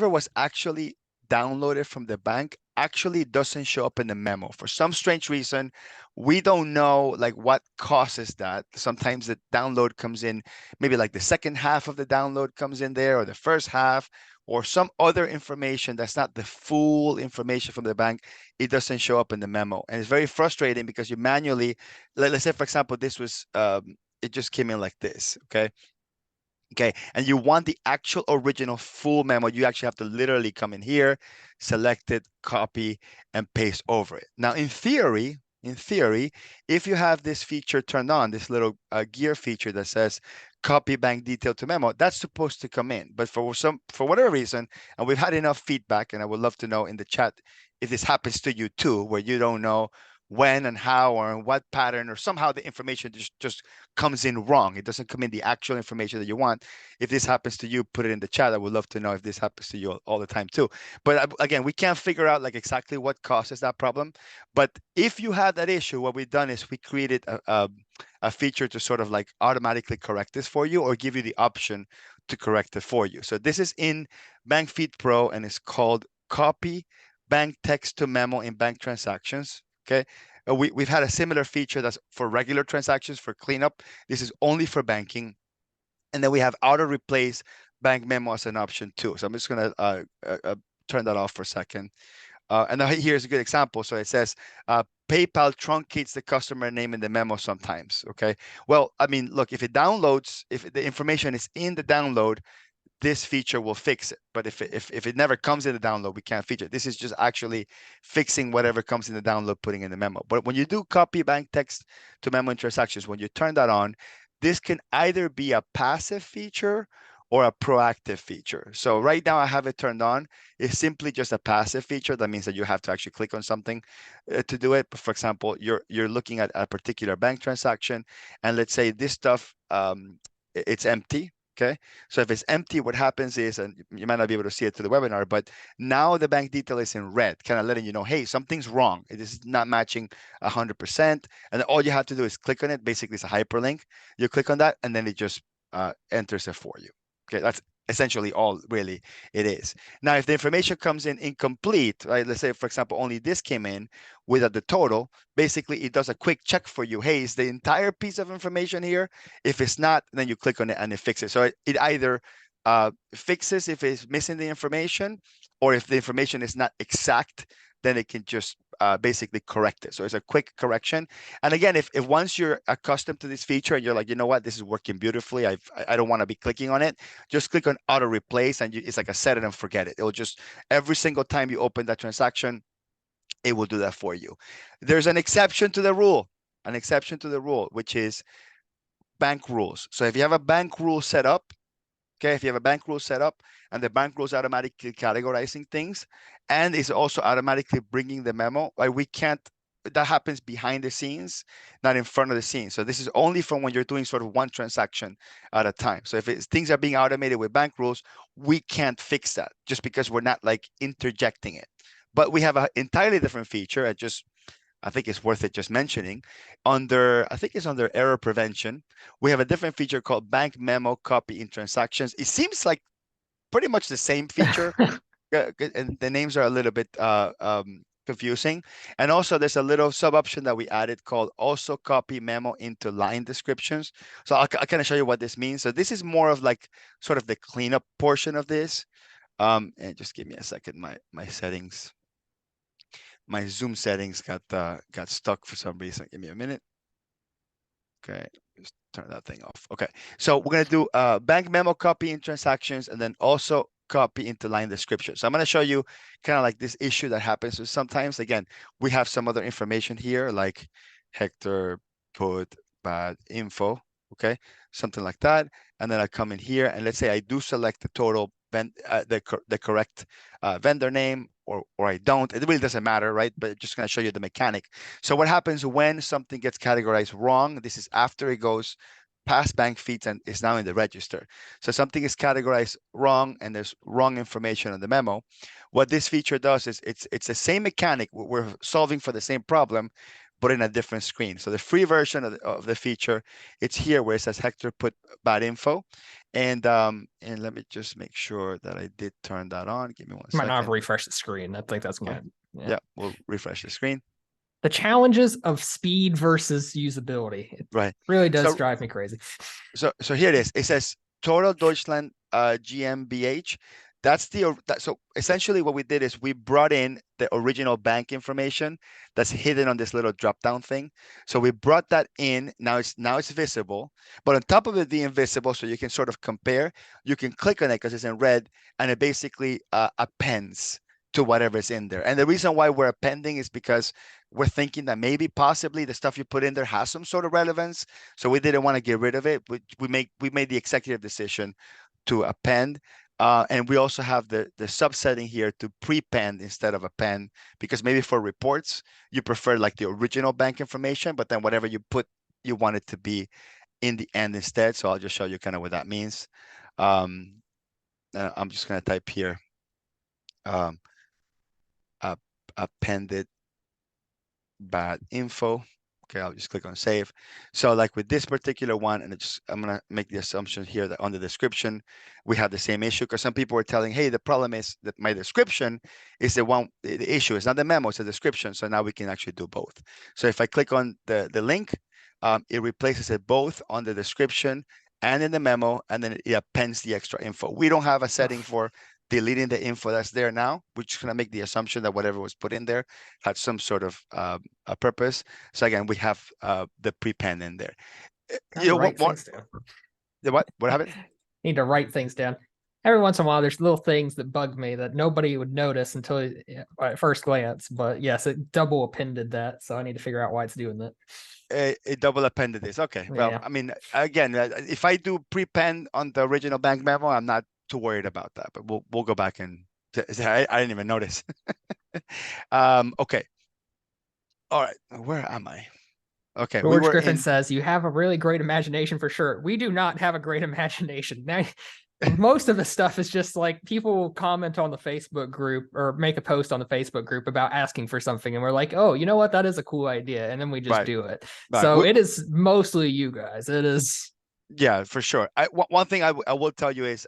was actually downloaded from the bank actually doesn't show up in the memo for some strange reason. We don't know like what causes that. Sometimes the download comes in, maybe like the second half of the download comes in there, or the first half, or some other information that's not the full information from the bank. It doesn't show up in the memo, and it's very frustrating because you manually, let's say for example, this was it just came in like this. Okay. Okay, and you want the actual original full memo, you actually have to literally come in here, select it, copy, and paste over it. Now, in theory, if you have this feature turned on, this little gear feature that says copy bank detail to memo, that's supposed to come in. But for whatever reason, and we've had enough feedback, and I would love to know in the chat if this happens to you too, where you don't know when and how or in what pattern, or somehow the information just comes in wrong. It doesn't come in the actual information that you want. If this happens to you, put it in the chat. I would love to know if this happens to you all the time too. But again, we can't figure out like exactly what causes that problem. But if you have that issue, what we've done is we created a feature to sort of like automatically correct this for you, or give you the option to correct it for you. So this is in Bank Feed Pro, and it's called Copy Bank Text to Memo in Bank Transactions. Okay. We've had a similar feature that's for regular transactions, for cleanup. This is only for banking. And then we have auto replace bank memo as an option too. So I'm just going to turn that off for a second. And now here's a good example. So it says PayPal truncates the customer name in the memo sometimes. Okay. Well, I mean, look, if it downloads, if the information is in the download, this feature will fix it. But if it never comes in the download, we can't feature it. This is just actually fixing whatever comes in the download, putting in the memo. But when you do copy bank text to memo in transactions, when you turn that on, this can either be a passive feature or a proactive feature. So right now I have it turned on. It's simply just a passive feature. That means that you have to actually click on something to do it. For example, you're looking at a particular bank transaction, and let's say this stuff, it's empty. Okay. So if it's empty, what happens is, and you might not be able to see it to the webinar, but now the bank detail is in red, kind of letting you know, hey, something's wrong. This is not matching 100%. And then all you have to do is click on it. Basically, it's a hyperlink. You click on that, and then it just enters it for you. Okay. That's essentially all really it is. Now, if the information comes in incomplete, right? Let's say, for example, only this came in without the total, basically it does a quick check for you. Hey, is the entire piece of information here? If it's not, then you click on it and it fixes. So it either fixes if it's missing the information, or if the information is not exact, then it can just basically correct it. So it's a quick correction. And again, if once you're accustomed to this feature and you're like, you know what, this is working beautifully, I don't want to be clicking on it, just click on auto replace, and it's like a set it and forget it. It'll just, every single time you open that transaction, it will do that for you. There's an exception to the rule, which is bank rules. So if you have a bank rule set up, okay, if you have a bank rule set up and the bank rule is automatically categorizing things, and is also automatically bringing the memo, like we can't, that happens behind the scenes, not in front of the scenes. So this is only from when you're doing sort of one transaction at a time. So if things are being automated with bank rules, we can't fix that just because we're not like interjecting it. But we have an entirely different feature. I think it's worth it just mentioning. I think it's under error prevention. We have a different feature called bank memo copy in transactions. It seems like pretty much the same feature, and the names are a little bit confusing. And also there's a little sub option that we added called also copy memo into line descriptions. So I'll kind of show you what this means. So this is more of like sort of the cleanup portion of this. And just give me a second. My settings, my Zoom settings got stuck for some reason. Give me a minute. Okay, just turn that thing off. Okay, so we're gonna do bank memo copy in transactions, and then also copy into line description. So I'm gonna show you kind of like this issue that happens. So sometimes, again, we have some other information here, like Hector put bad info. Okay, something like that, and then I come in here, and let's say I do select the total the correct vendor name, or I don't. It really doesn't matter, right? But just gonna show you the mechanic. So what happens when something gets categorized wrong? This is after it goes past bank feeds and is now in the register. So something is categorized wrong and there's wrong information on the memo. What this feature does is it's the same mechanic. We're solving for the same problem, but in a different screen. So the free version of the feature, it's here where it says Hector put bad info. And let me just make sure that I did turn that on. Give me one Might not have second. refreshed the screen. I think that's Okay. gonna. Yeah, we'll refresh the screen. The challenges of speed versus usability. It Right. really does So drive me crazy. So here it is. It says total Deutschland GmbH. That's so essentially what we did is we brought in the original bank information that's hidden on this little drop down thing. So we brought that in. Now it's visible, but on top of it being visible, so you can sort of compare, you can click on it because it's in red, and it basically appends to whatever's in there. And the reason why we're appending is because we're thinking that maybe possibly the stuff you put in there has some sort of relevance. So we didn't want to get rid of it. We made the executive decision to append. And we also have the subsetting here to prepend instead of append, because maybe for reports, you prefer like the original bank information, but then whatever you put, you want it to be in the end instead. So I'll just show you kind of what that means. I'm just going to type here, appended bad info. Okay, I'll just click on save. So like with this particular one, and I'm gonna make the assumption here that on the description, we have the same issue, because some people were telling, hey, the problem is that my description is the issue. It's not the memo, it's the description. So now we can actually do both. So if I click on the link, it replaces it both on the description and in the memo, and then it appends the extra info. We don't have a setting for deleting the info that's there now. We're just gonna make the assumption that whatever was put in there had some sort of a purpose. So again, we have the prepend in there. You know what? What happened? Need to write things down. Every once in a while, there's little things that bug me that nobody would notice until at first glance. But yes, it double appended that, so I need to figure out why it's doing that. It double appended this. Okay. Well, Yeah. I mean, again, if I do prepend on the original bank memo, I'm not too worried about that. But we'll go back and I didn't even notice. Okay. All right. Where am I? Okay. George Griffin says you have a really great imagination for sure. We do not have a great imagination. Now, most of the stuff is just like people comment on the Facebook group or make a post on the Facebook group about asking for something, and we're like, oh, you know what, that is a cool idea, and then we just do it. So it is mostly you guys. It is. Yeah, for sure. One thing I will tell you is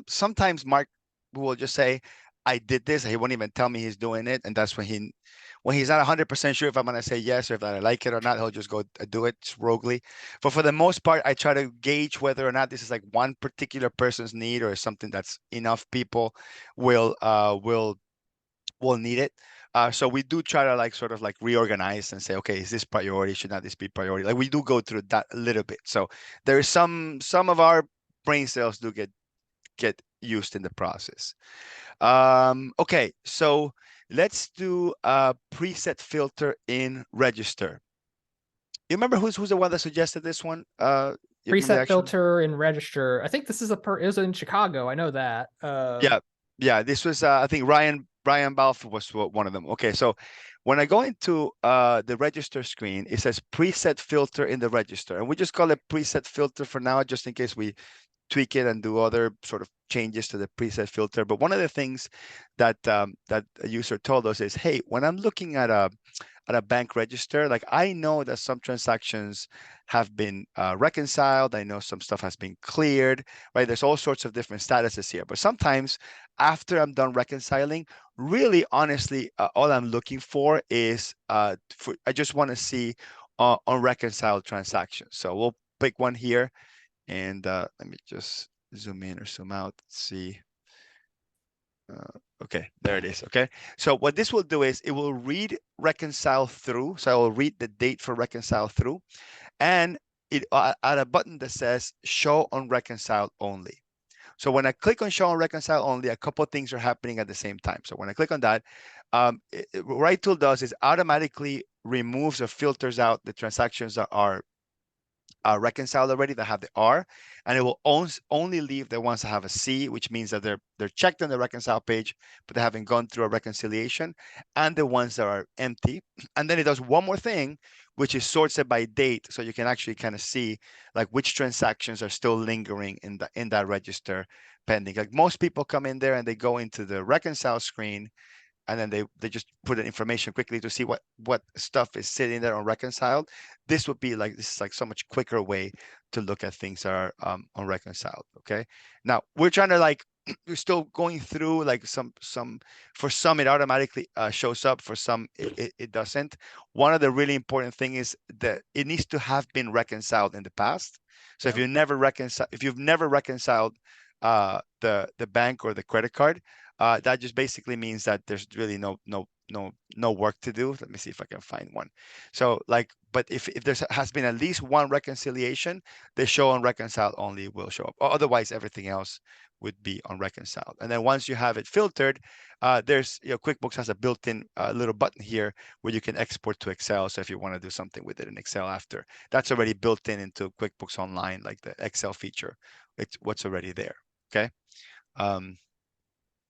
sometimes Mark will just say, I did this. He won't even tell me he's doing it, and that's when he's not 100% sure if I'm gonna say yes or if I like it or not, he'll just go do it roguely. But for the most part, I try to gauge whether or not this is like one particular person's need or something that's enough people will need it. So we do try to like sort of like reorganize and say, okay, is this priority? Should not this be priority? Like we do go through that a little bit. So there is some of our brain cells do get used in the process. Okay, so let's do a preset filter in register. You remember who's the one that suggested this one? Preset filter in register. I think this is it was in Chicago. I know that. Yeah. This was I think Brian Balfour was one of them. Okay, so when I go into the register screen, it says preset filter in the register, and we just call it preset filter for now, just in case we tweak it and do other sort of changes to the preset filter. But one of the things that that a user told us is, hey, when I'm looking at a bank register, like I know that some transactions have been reconciled. I know some stuff has been cleared, right? There's all sorts of different statuses here. But sometimes after I'm done reconciling, really honestly, all I'm looking for is I just want to see unreconciled transactions. So we'll pick one here. And let me just zoom in or zoom out. Let's see. Okay, there it is. Okay, so what this will do is it will read reconcile through. So I will read the date for reconcile through, and it at a button that says show unreconciled only. So when I click on show and reconcile only, a couple of things are happening at the same time. So when I click on that, what RightTool does is automatically removes or filters out the transactions that are reconciled already, that have the R, and it will only leave the ones that have a C, which means that they're checked on the reconcile page, but they haven't gone through a reconciliation, and the ones that are empty. And then it does one more thing, which is sorts it by date, so you can actually kind of see like which transactions are still lingering in that register pending. Like most people come in there and they go into the reconcile screen, and then they just put in information quickly to see what stuff is sitting there unreconciled. This is like so much quicker way to look at things that are unreconciled. Okay, now we're trying to like we're still going through like some for some it automatically shows up, for some it doesn't. One of the really important thing is that it needs to have been reconciled in the past. So if you've never reconciled the bank or the credit card, that just basically means that there's really no work to do. Let me see if I can find one. So like, but if there has been at least one reconciliation, the show unreconciled only will show up. Otherwise, everything else would be unreconciled. And then once you have it filtered, there's QuickBooks has a built-in little button here where you can export to Excel. So if you want to do something with it in Excel after, that's already built into QuickBooks Online, like the Excel feature. It's what's already there. Okay.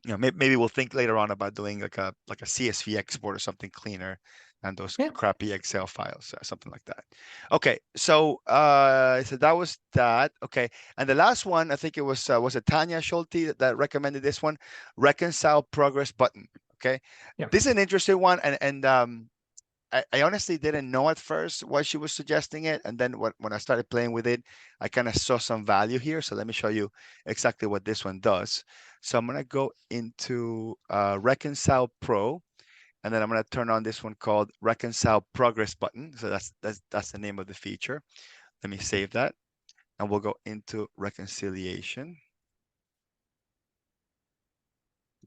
Maybe we'll think later on about doing like a CSV export or something cleaner than those crappy Excel files, something like that. Okay, so that was that. Okay, and the last one, I think it was it Tanya Schulte that recommended this one, reconcile progress button. Okay, this is an interesting one, and I honestly didn't know at first why she was suggesting it. And then when I started playing with it, I kind of saw some value here. So let me show you exactly what this one does. So I'm going to go into Reconcile Pro, and then I'm going to turn on this one called Reconcile Progress button. So that's the name of the feature. Let me save that, and we'll go into reconciliation.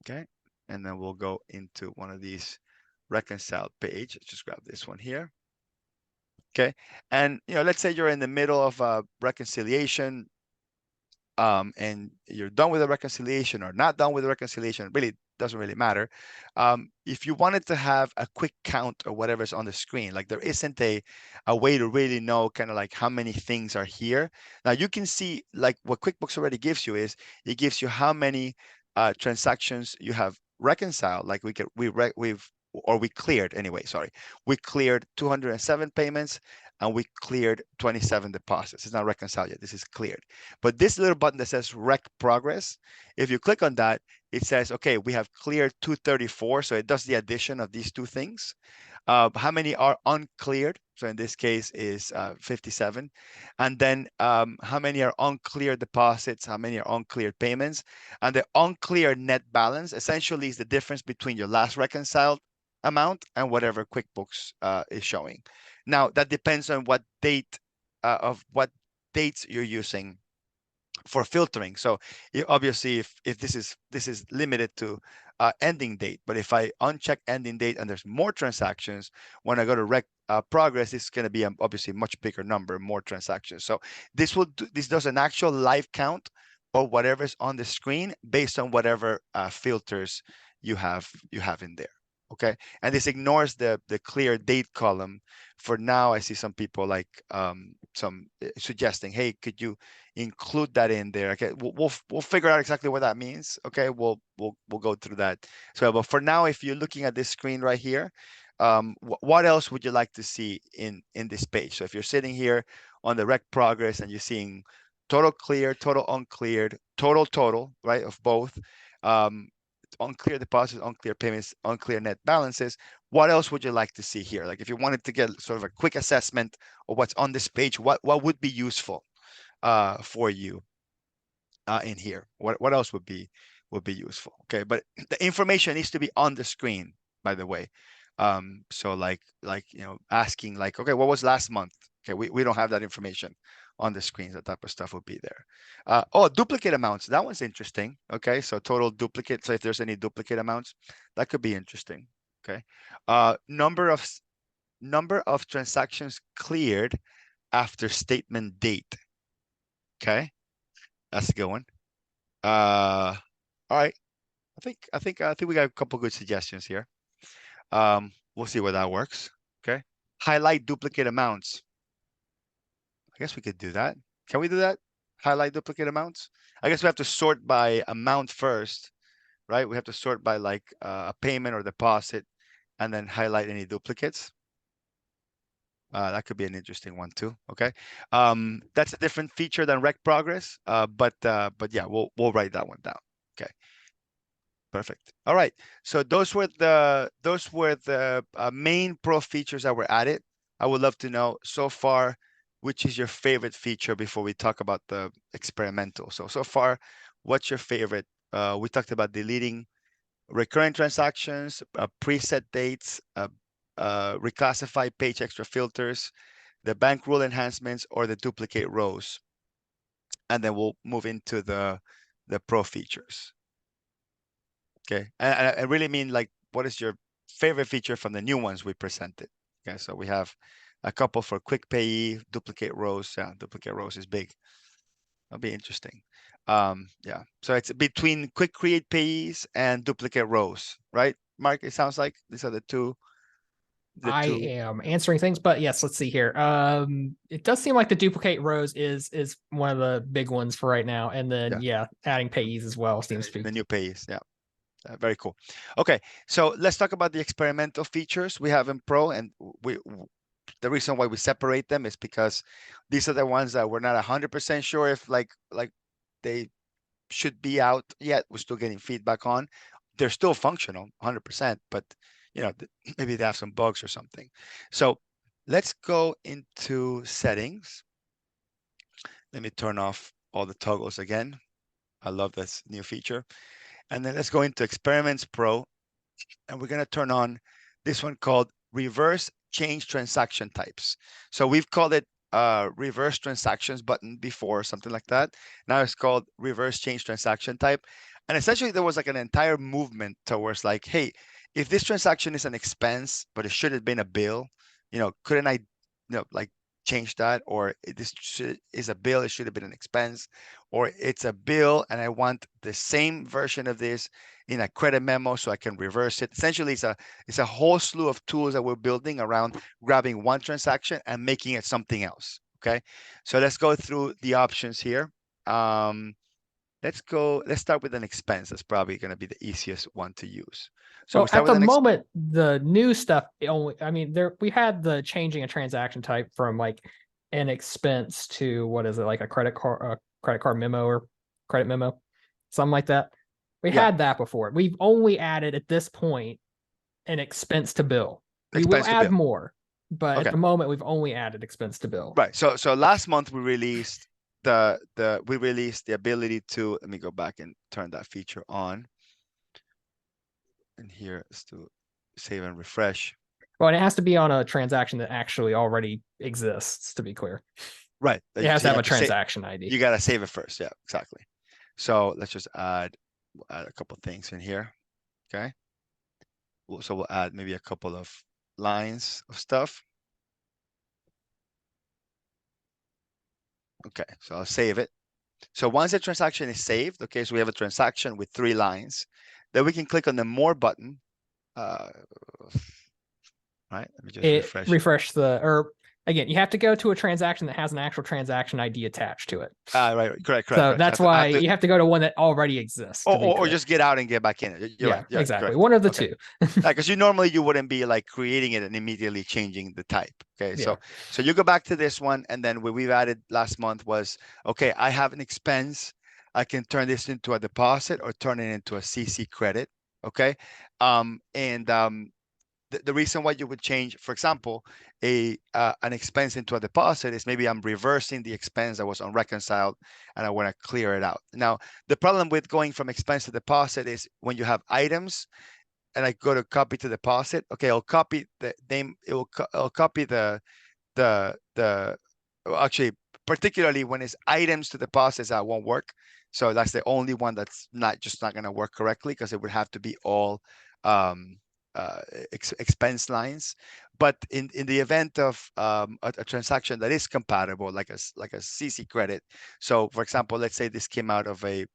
Okay, and then we'll go into one of these reconciled page. Let's just grab this one here. Okay, and let's say you're in the middle of a reconciliation, and you're done with the reconciliation or not done with the reconciliation. Really doesn't really matter. If you wanted to have a quick count or whatever's on the screen, like there isn't a way to really know kind of like how many things are here. Now you can see like what QuickBooks already gives you is it gives you how many transactions you have reconciled. Like we cleared anyway. Sorry, we cleared 207 payments and we cleared 27 deposits. It's not reconciled yet. This is cleared. But this little button that says Rec Progress, if you click on that, it says, okay, we have cleared 234. So it does the addition of these two things. How many are uncleared? So in this case is 57. And then how many are uncleared deposits? How many are uncleared payments? And the unclear net balance essentially is the difference between your last reconciled amount and whatever QuickBooks is showing. Now that depends on what dates you're using for filtering. So obviously, if this is limited to ending date, but if I uncheck ending date and there's more transactions, when I go to progress, it's going to be obviously a much bigger number, more transactions. So this does an actual live count or whatever's on the screen based on whatever filters you have in there. Okay, and this ignores the clear date column. For now, I see some people like suggesting, hey, could you include that in there? Okay, we'll figure out exactly what that means. Okay, we'll go through that. So, but for now, if you're looking at this screen right here, what else would you like to see in this page? So if you're sitting here on the rec progress and you're seeing total clear, total uncleared, total, right, of both. Unclear deposits, unclear payments, unclear net balances. What else would you like to see here? Like if you wanted to get sort of a quick assessment of what's on this page, what would be useful for you in here? What else would be useful? Okay, but the information needs to be on the screen, by the way. So like asking like, okay, what was last month? Okay, we don't have that information on the screens. That type of stuff would be there. Duplicate amounts. That one's interesting. Okay, so total duplicate. So if there's any duplicate amounts, that could be interesting. Okay, number of transactions cleared after statement date. Okay, that's a good one. All right. I think we got a couple good suggestions here. We'll see where that works. Okay. Highlight duplicate amounts. I guess we could do that. Can we do that? Highlight duplicate amounts? I guess we have to sort by amount first, right? We have to sort by like a payment or deposit and then highlight any duplicates. That could be an interesting one too. Okay. That's a different feature than rec progress. But yeah, we'll write that one down. Okay. Perfect. All right. So those were the main pro features that were added. I would love to know so far, which is your favorite feature before we talk about the experimental. So far, what's your favorite? We talked about deleting recurring transactions, preset dates, reclassify page extra filters, the bank rule enhancements, or the duplicate rows. And then we'll move into the pro features. Okay, and I really mean like, what is your favorite feature from the new ones we presented? Okay, so we have a couple for quick payee, duplicate rows. Yeah, duplicate rows is big. That'll be interesting. Yeah, so it's between quick create payees and duplicate rows, right? Mark, it sounds like these are the two. I am answering things, but yes, let's see here. It does seem like the duplicate rows is one of the big ones for right now, and then yeah, adding payees as well seems to be the new payees. Yeah. Very cool. Okay, so let's talk about the experimental features we have in Pro, and the reason why we separate them is because these are the ones that we're not 100% sure if like they should be out yet. We're still getting feedback on. They're still functional 100%, but you know, maybe they have some bugs or something. So let's go into settings. Let me turn off all the toggles again. I love this new feature. And then let's go into Experiments Pro, and we're going to turn on this one called Reverse Change Transaction Types. So we've called it Reverse Transactions button before, something like that. Now it's called Reverse Change Transaction Type. And essentially there was like an entire movement towards like, hey, if this transaction is an expense, but it should have been a bill, you know, couldn't I, like change that? Or this is a bill, it should have been an expense, or it's a bill and I want the same version of this in a credit memo so I can reverse it. Essentially, it's a whole slew of tools that we're building around grabbing one transaction and making it something else. Okay, so let's go through the options here. Let's start with an expense. That's probably going to be the easiest one to use. So well, at the moment, the new stuff we had the changing a transaction type from like an expense to what is it, like a credit card memo or credit memo, something like that. We had that before. We've only added at this point an expense to bill. We will add more, but at the moment we've only added expense to bill. Right. So last month we released the ability to, let me go back and turn that feature on. And here is to save and refresh. Well, and it has to be on a transaction that actually already exists, to be clear. Right. It has to have a transaction ID. You got to save it first. Yeah, exactly. So let's just add a couple things in here. Okay. So we'll add maybe a couple of lines of stuff. Okay, so I'll save it. So once the transaction is saved, okay, so we have a transaction with 3 lines, then we can click on the More button. Right, let me just refresh again, you have to go to a transaction that has an actual transaction ID attached to it. Right, correct. So that's why you have to go to one that already exists. Or just get out and get back in it. You're right, exactly. correct. One of the two. Because you wouldn't be like creating it and immediately changing the type. Okay, so you go back to this one, and then what we've added last month was, okay, I have an expense. I can turn this into a deposit or turn it into a CC credit. Okay, the reason why you would change, for example, an expense into a deposit is maybe I'm reversing the expense that was unreconciled and I want to clear it out. Now, the problem with going from expense to deposit is when you have items and I go to copy to deposit, okay, I'll copy the name, I'll copy actually, particularly when it's items to deposits, that won't work. So that's the only one that's not going to work correctly, because it would have to be all expense lines. But in the event of a transaction that is compatible, like a CC credit. So for example, let's say this came out of a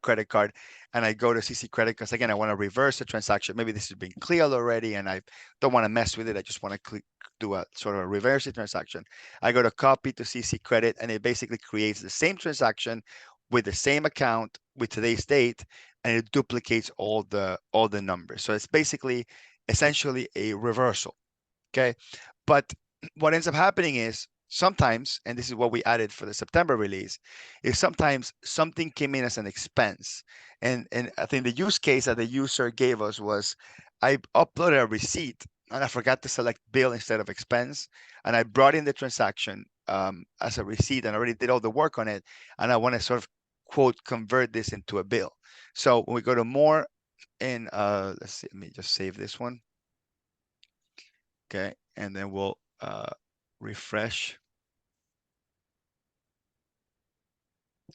credit card, and I go to CC credit because again I want to reverse the transaction. Maybe this has been cleared already and I don't want to mess with it. I just want to do a sort of a reverse the transaction. I go to copy to CC credit, and it basically creates the same transaction with the same account with today's date, and it duplicates all the numbers. So it's basically essentially a reversal. Okay, but what ends up happening is sometimes, and this is what we added for the September release, is sometimes something came in as an expense. And I think the use case that the user gave us was, I uploaded a receipt and I forgot to select bill instead of expense. And I brought in the transaction as a receipt and already did all the work on it. And I want to sort of quote, convert this into a bill. So when we go to more in, let's see, let me just save this one. Okay, and then we'll refresh.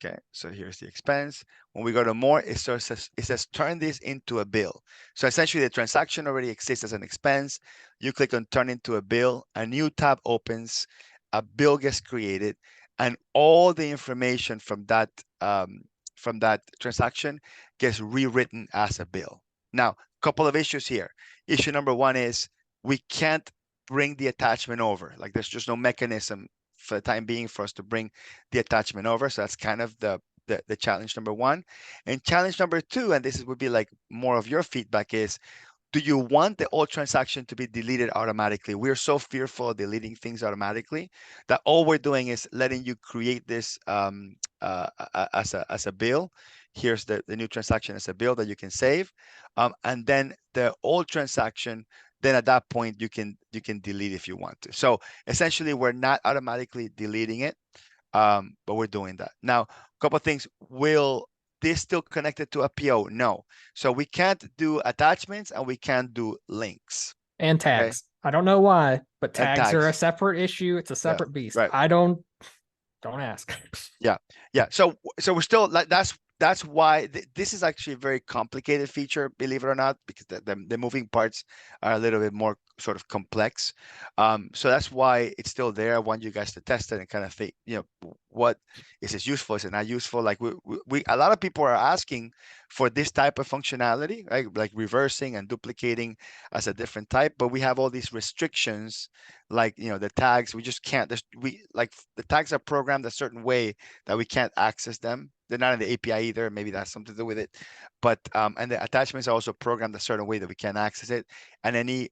Okay, so here's the expense. When we go to more, it says turn this into a bill. So essentially the transaction already exists as an expense. You click on turn into a bill, a new tab opens, a bill gets created, and all the information from that transaction gets rewritten as a bill. Now, a couple of issues here. Issue number one is we can't bring the attachment over. Like there's just no mechanism for the time being for us to bring the attachment over. So that's kind of the challenge number one. And challenge number two, and this would be like more of your feedback, is do you want the old transaction to be deleted automatically? We're so fearful of deleting things automatically that all we're doing is letting you create this as a bill. Here's the new transaction as a bill that you can save. And then the old transaction, then at that point you can delete if you want to. So essentially we're not automatically deleting it, but we're doing that. Now, a couple of things. Will this still connected to a PO? No. So we can't do attachments and we can't do links. And tags. Okay? I don't know why, but tags are a separate issue. It's a separate beast. Right. I don't ask. Yeah. So we're still like that's why this is actually a very complicated feature, believe it or not, because the moving parts are a little bit more sort of complex. So that's why it's still there. I want you guys to test it and kind of think, what is this useful? Is it not useful? Like we a lot of people are asking for this type of functionality, right? Like reversing and duplicating as a different type, but we have all these restrictions, like the tags. We just can't. The tags are programmed a certain way that we can't access them. They're not in the API either. Maybe that's something to do with it. But and the attachments are also programmed a certain way that we can't access it. And any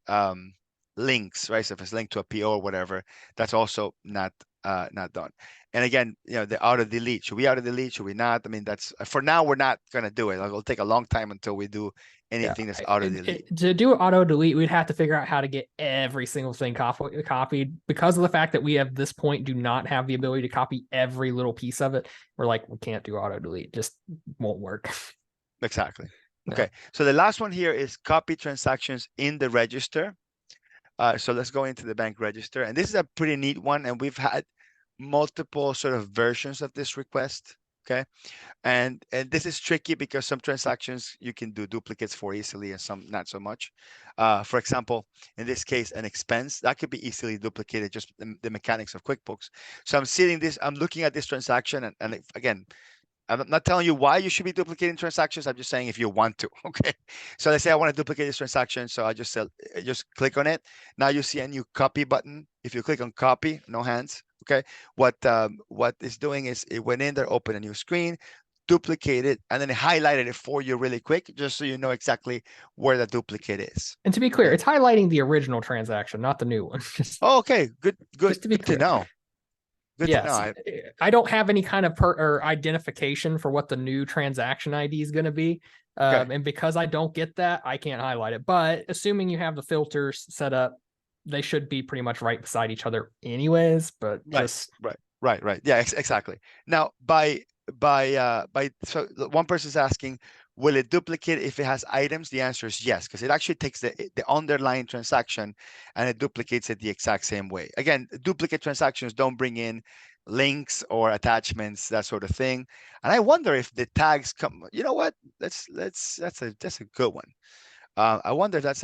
links, right? So if it's linked to a PO or whatever, that's also not done. And again, the auto delete. Should we auto delete? Should we not? I mean, that's for now. We're not gonna do it. Like, it'll take a long time until we do anything that's auto delete. To do auto delete, we'd have to figure out how to get every single thing copied. Because of the fact that we at this point do not have the ability to copy every little piece of it, we're like, we can't do auto delete. Just won't work. Exactly. Okay. So the last one here is copy transactions in the register. So let's go into the bank register, and this is a pretty neat one. And we've had multiple sort of versions of this request. Okay. And this is tricky because some transactions you can do duplicates for easily and some not so much. For example, in this case, an expense that could be easily duplicated, just the mechanics of QuickBooks. So I'm looking at this transaction, and again, I'm not telling you why you should be duplicating transactions. I'm just saying if you want to. Okay. So let's say I want to duplicate this transaction. So I just click on it. Now you see a new copy button. If you click on copy, no hands. Okay. What it's doing is it went in there, open a new screen, duplicate it, and then it highlighted it for you really quick, just so you know exactly where the duplicate is. And to be clear, it's highlighting the original transaction, not the new one. Okay. Good. Just to be clear. To know. Yes, I don't have any kind of identification for what the new transaction ID is going to be. Okay. And because I don't get that, I can't highlight it. But assuming you have the filters set up, they should be pretty much right beside each other anyways. But right. Yeah, exactly. Now, so one person's asking, will it duplicate if it has items? The answer is yes, because it actually takes the underlying transaction and it duplicates it the exact same way. Again, duplicate transactions don't bring in links or attachments, that sort of thing. And I wonder if the tags come. You know what? That's a good one. I wonder if that's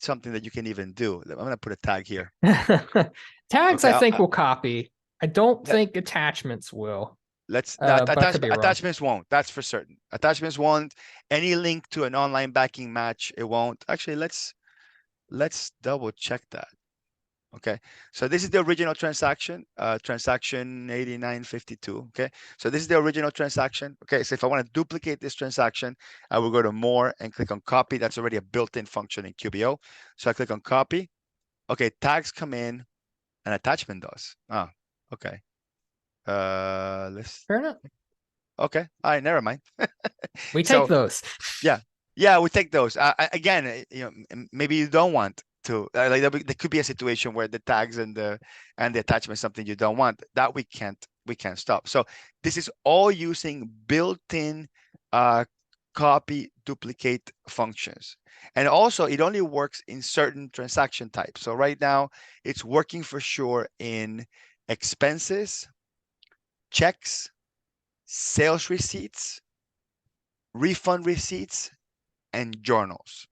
something that you can even do. I'm gonna put a tag here. Tags, Okay, I think, will copy. I don't let, think attachments will. let's that But I could be wrong. attachments won't. That's for certain. Attachments won't. Any link to an online backing match, it won't. Actually, let's double check that. Okay, so this is the original transaction, transaction 8952. Okay, so this is the original transaction. Okay, so if I want to duplicate this transaction, I will go to more and click on copy. That's already a built-in function in QBO. So I click on copy. Okay, tags come in, and attachment does. Ah, okay. Let's. Fair enough. Okay, all right, never mind. We take So those. yeah, yeah, we take those. Again, you know, maybe you don't want to like there could be a situation where the tags and the attachment is something you don't want. That we can't stop. So this is all using built-in copy duplicate functions. And also it only works in certain transaction types. So right now it's working for sure in expenses, checks, sales receipts, refund receipts, and journals.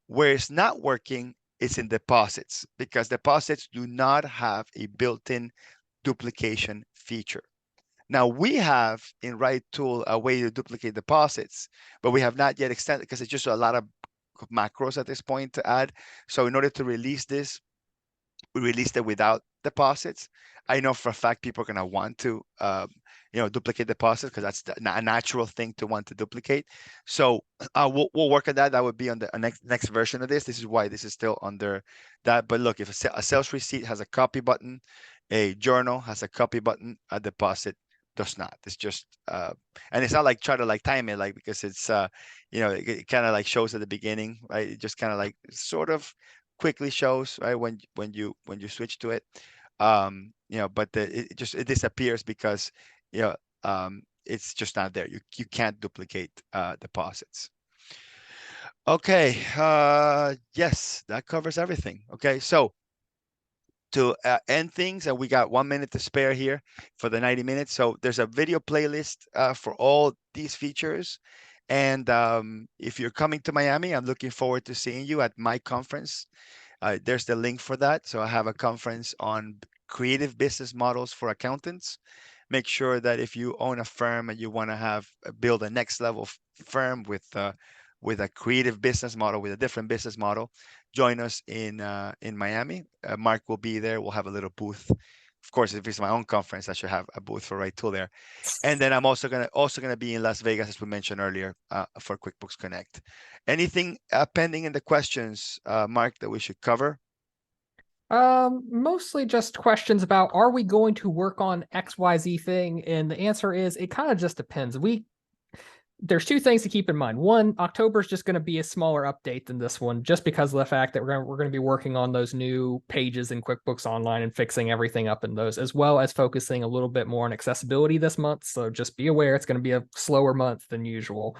Where it's not working is in deposits because deposits do not have a built-in duplication feature. Now we have in RightTool a way to duplicate deposits, but we have not yet extended because it's just a lot of macros at this point to add. So in order to release this, we released it without deposits. I know for a fact people are going to want to, duplicate deposits because that's a natural thing to want to duplicate. So we'll work on that. That would be on the next version of this. This is why this is still under that. But look, if a sales receipt has a copy button, a journal has a copy button, a deposit does not. It's just and it's not like try to like time it like because it's it kind of like shows at the beginning, right? It just kind of like sort of quickly shows right when you switch to it, but it disappears because it's just not there. You can't duplicate deposits. Okay, yes, that covers everything. Okay, so to end things, and we got 1 minute to spare here for the 90 minutes. So there's a video playlist for all these features. And if you're coming to Miami, I'm looking forward to seeing you at my conference. There's the link for that. So I have a conference on creative business models for accountants. Make sure that if you own a firm and you want to build a next level firm with a creative business model, with a different business model, join us in Miami. Mark will be there. We'll have a little booth. Of course, if it's my own conference, I should have a booth for RightTool there. And then I'm also gonna be in Las Vegas, as we mentioned earlier, for QuickBooks Connect. Anything pending in the questions, Mark, that we should cover? Mostly just questions about, are we going to work on XYZ thing? And the answer is, it kind of just depends. There's two things to keep in mind. One, October is just going to be a smaller update than this one, just because of the fact that we're going to be working on those new pages in QuickBooks Online and fixing everything up in those, as well as focusing a little bit more on accessibility this month. So just be aware it's going to be a slower month than usual.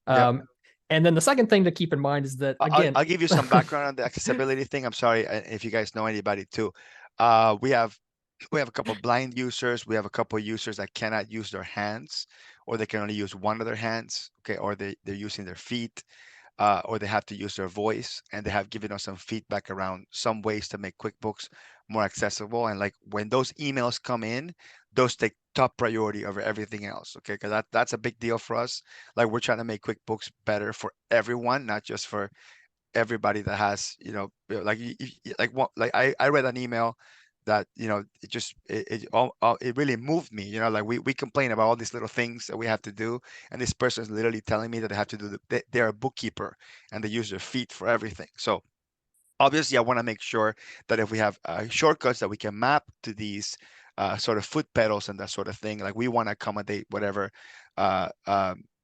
Yep. And then the second thing to keep in mind is that, again, I'll give you some background on the accessibility thing. I'm sorry if you guys know anybody too. We have a couple of blind users. We have a couple of users that cannot use their hands, or they can only use one of their hands. Okay, or they're using their feet, or they have to use their voice. And they have given us some feedback around some ways to make QuickBooks more accessible. And like when those emails come in, those take top priority over everything else. Okay, because that's a big deal for us. Like we're trying to make QuickBooks better for everyone, not just for everybody that has, I read an email that it really moved me. Like we complain about all these little things that we have to do, and this person is literally telling me that they have to do they're a bookkeeper and they use their feet for everything. So obviously I want to make sure that if we have shortcuts that we can map to these sort of foot pedals and that sort of thing, like we want to accommodate whatever uh,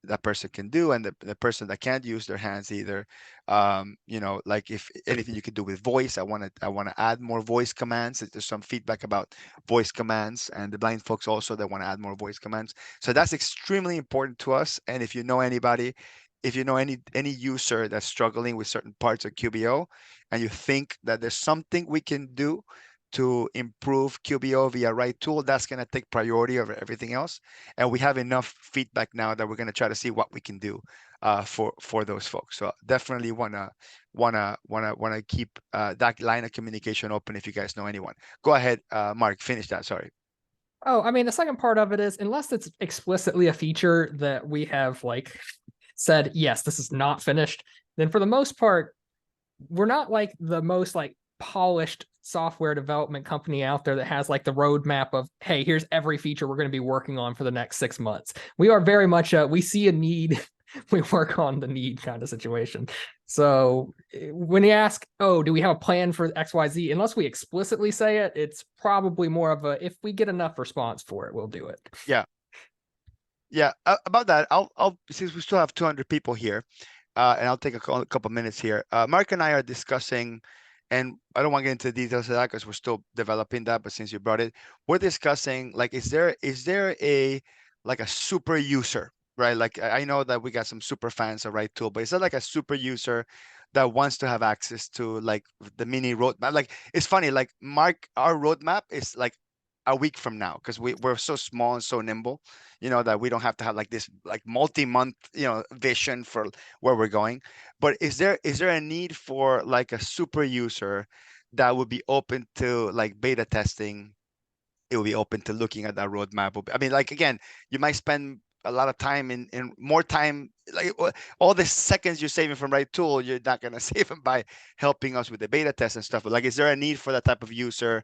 that person can do, and the person that can't use their hands either. Like if anything you can do with voice, I want to add more voice commands. There's some feedback about voice commands, and the blind folks also, they want to add more voice commands. So that's extremely important to us. And if you know anybody, if you know any user that's struggling with certain parts of QBO, and you think that there's something we can do to improve QBO via RightTool. That's going to take priority over everything else. And we have enough feedback now that we're going to try to see what we can do for those folks. So definitely wanna keep that line of communication open if you guys know anyone. Go ahead, Mark, finish that. Sorry. Oh, I mean, the second part of it is, unless it's explicitly a feature that we have like said, yes, this is not finished, then for the most part, we're not like the most like polished software development company out there that has like the roadmap of, hey, here's every feature we're going to be working on for the next 6 months. We are very much we see a need, we work on the need kind of situation. So when you ask, oh, do we have a plan for XYZ? Unless we explicitly say it, it's probably more of a, if we get enough response for it, we'll do it. Yeah. Yeah. About that, I'll since we still have 200 people here, and I'll take a couple minutes here. Mark and I are discussing, and I don't want to get into the details of that because we're still developing that. But since you brought it, we're discussing like, is there a like a super user, right? Like I know that we got some super fans of RightTool, but is there like a super user that wants to have access to like the mini roadmap? Like it's funny, like Mark, our roadmap is like a week from now because we're so small and so nimble, that we don't have to have like this like multi-month, vision for where we're going. But is there a need for like a super user that would be open to like beta testing? It will be open to looking at that roadmap. I mean, like again, you might spend a lot of time in more time, like all the seconds you're saving from RightTool, you're not gonna save them by helping us with the beta test and stuff. But like, is there a need for that type of user?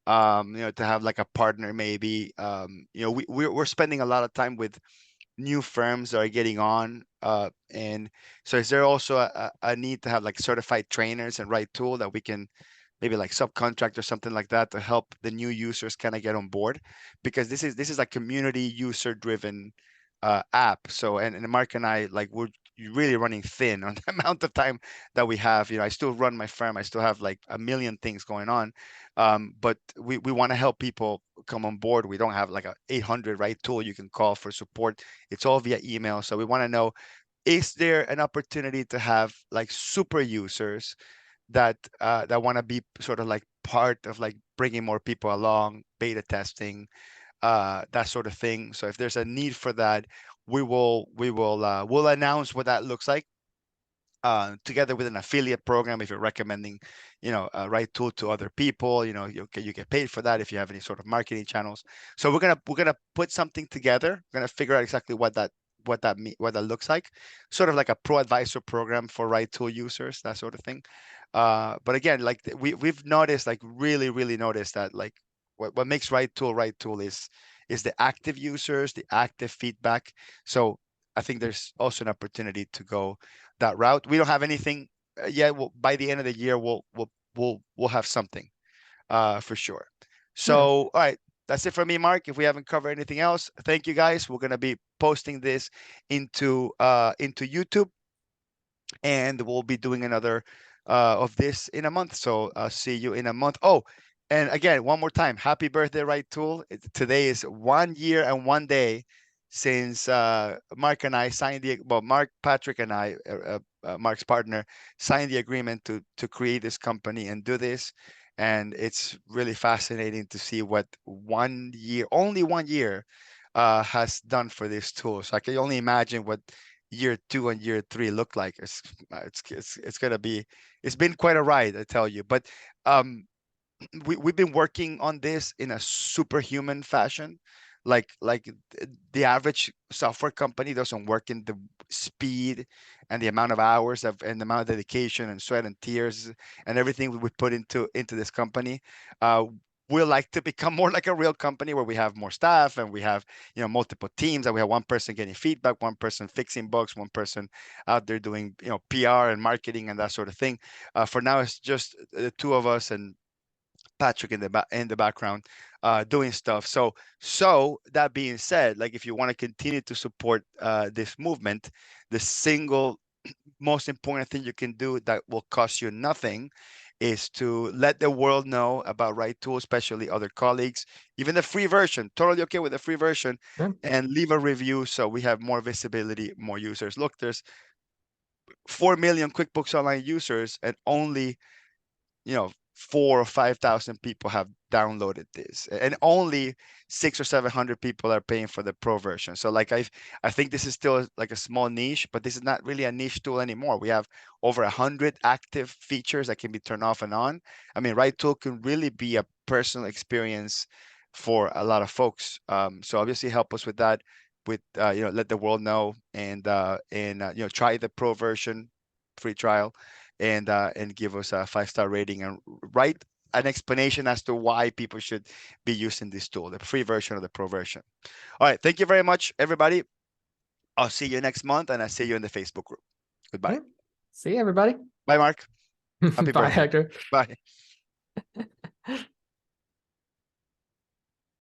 To have like a partner maybe. We're spending a lot of time with new firms that are getting on. And so is there also a need to have like certified trainers and RightTool that we can maybe like subcontract or something like that to help the new users kind of get on board? Because this is like community user driven app. So and Mark and I, like, we're really running thin on the amount of time that we have. I still run my firm. I still have like a million things going on. But we want to help people come on board. We don't have like a 800 RightTool you can call for support. It's all via email. So we want to know, is there an opportunity to have like super users that want to be sort of like part of like bringing more people along, beta testing, that sort of thing. So if there's a need for that, we'll announce what that looks like, together with an affiliate program. If you're recommending, RightTool to other people, you get paid for that if you have any sort of marketing channels. So we're gonna put something together. We're gonna figure out exactly what that looks like, sort of like a pro advisor program for RightTool users, that sort of thing. But again, like we've noticed, like really noticed that like what makes RightTool is the active users, the active feedback. So I think there's also an opportunity to go that route. We don't have anything yet. By the end of the year, we'll have something for sure. So all right, that's it for me, Mark. If we haven't covered anything else, thank you guys. We're gonna be posting this into YouTube, and we'll be doing another of this in a month. So I'll see you in a month. Oh, and again, one more time, happy birthday, RightTool. Today is 1 year and 1 day since Mark and I signed Mark, Patrick, and I, Mark's partner, signed the agreement to create this company and do this. And it's really fascinating to see what 1 year, only 1 year, has done for this tool. So I can only imagine what year 2 and year 3 look like. It's gonna be, it's been quite a ride, I tell you. But we've been working on this in a superhuman fashion. Like the average software company doesn't work in the speed and the amount of hours and the amount of dedication and sweat and tears and everything we would put into this company. We like to become more like a real company where we have more staff and we have, multiple teams, and we have one person getting feedback, one person fixing bugs, one person out there doing, PR and marketing and that sort of thing. For now, it's just the two of us and Patrick in the background, doing stuff. So that being said, like if you want to continue to support this movement, the single most important thing you can do that will cost you nothing is to let the world know about RightTool, especially other colleagues, even the free version. Totally okay with the free version, and leave a review so we have more visibility, more users. Look, there's 4 million QuickBooks Online users, and only 4 or 5,000 people have downloaded this, and only 600 or 700 people are paying for the pro version. So like I think this is still like a small niche, but this is not really a niche tool anymore. We have over 100 active features that can be turned off and on. I mean, RightTool can really be a personal experience for a lot of folks. So obviously help us with that, with let the world know, and try the pro version free trial, and give us a 5-star rating, and write an explanation as to why people should be using this tool, the free version or the pro version. All right, thank you very much, everybody. I'll see you next month, and I'll see you in the Facebook group. Goodbye. See you, everybody. Bye, Mark. Happy Bye, birthday. Hector. Bye.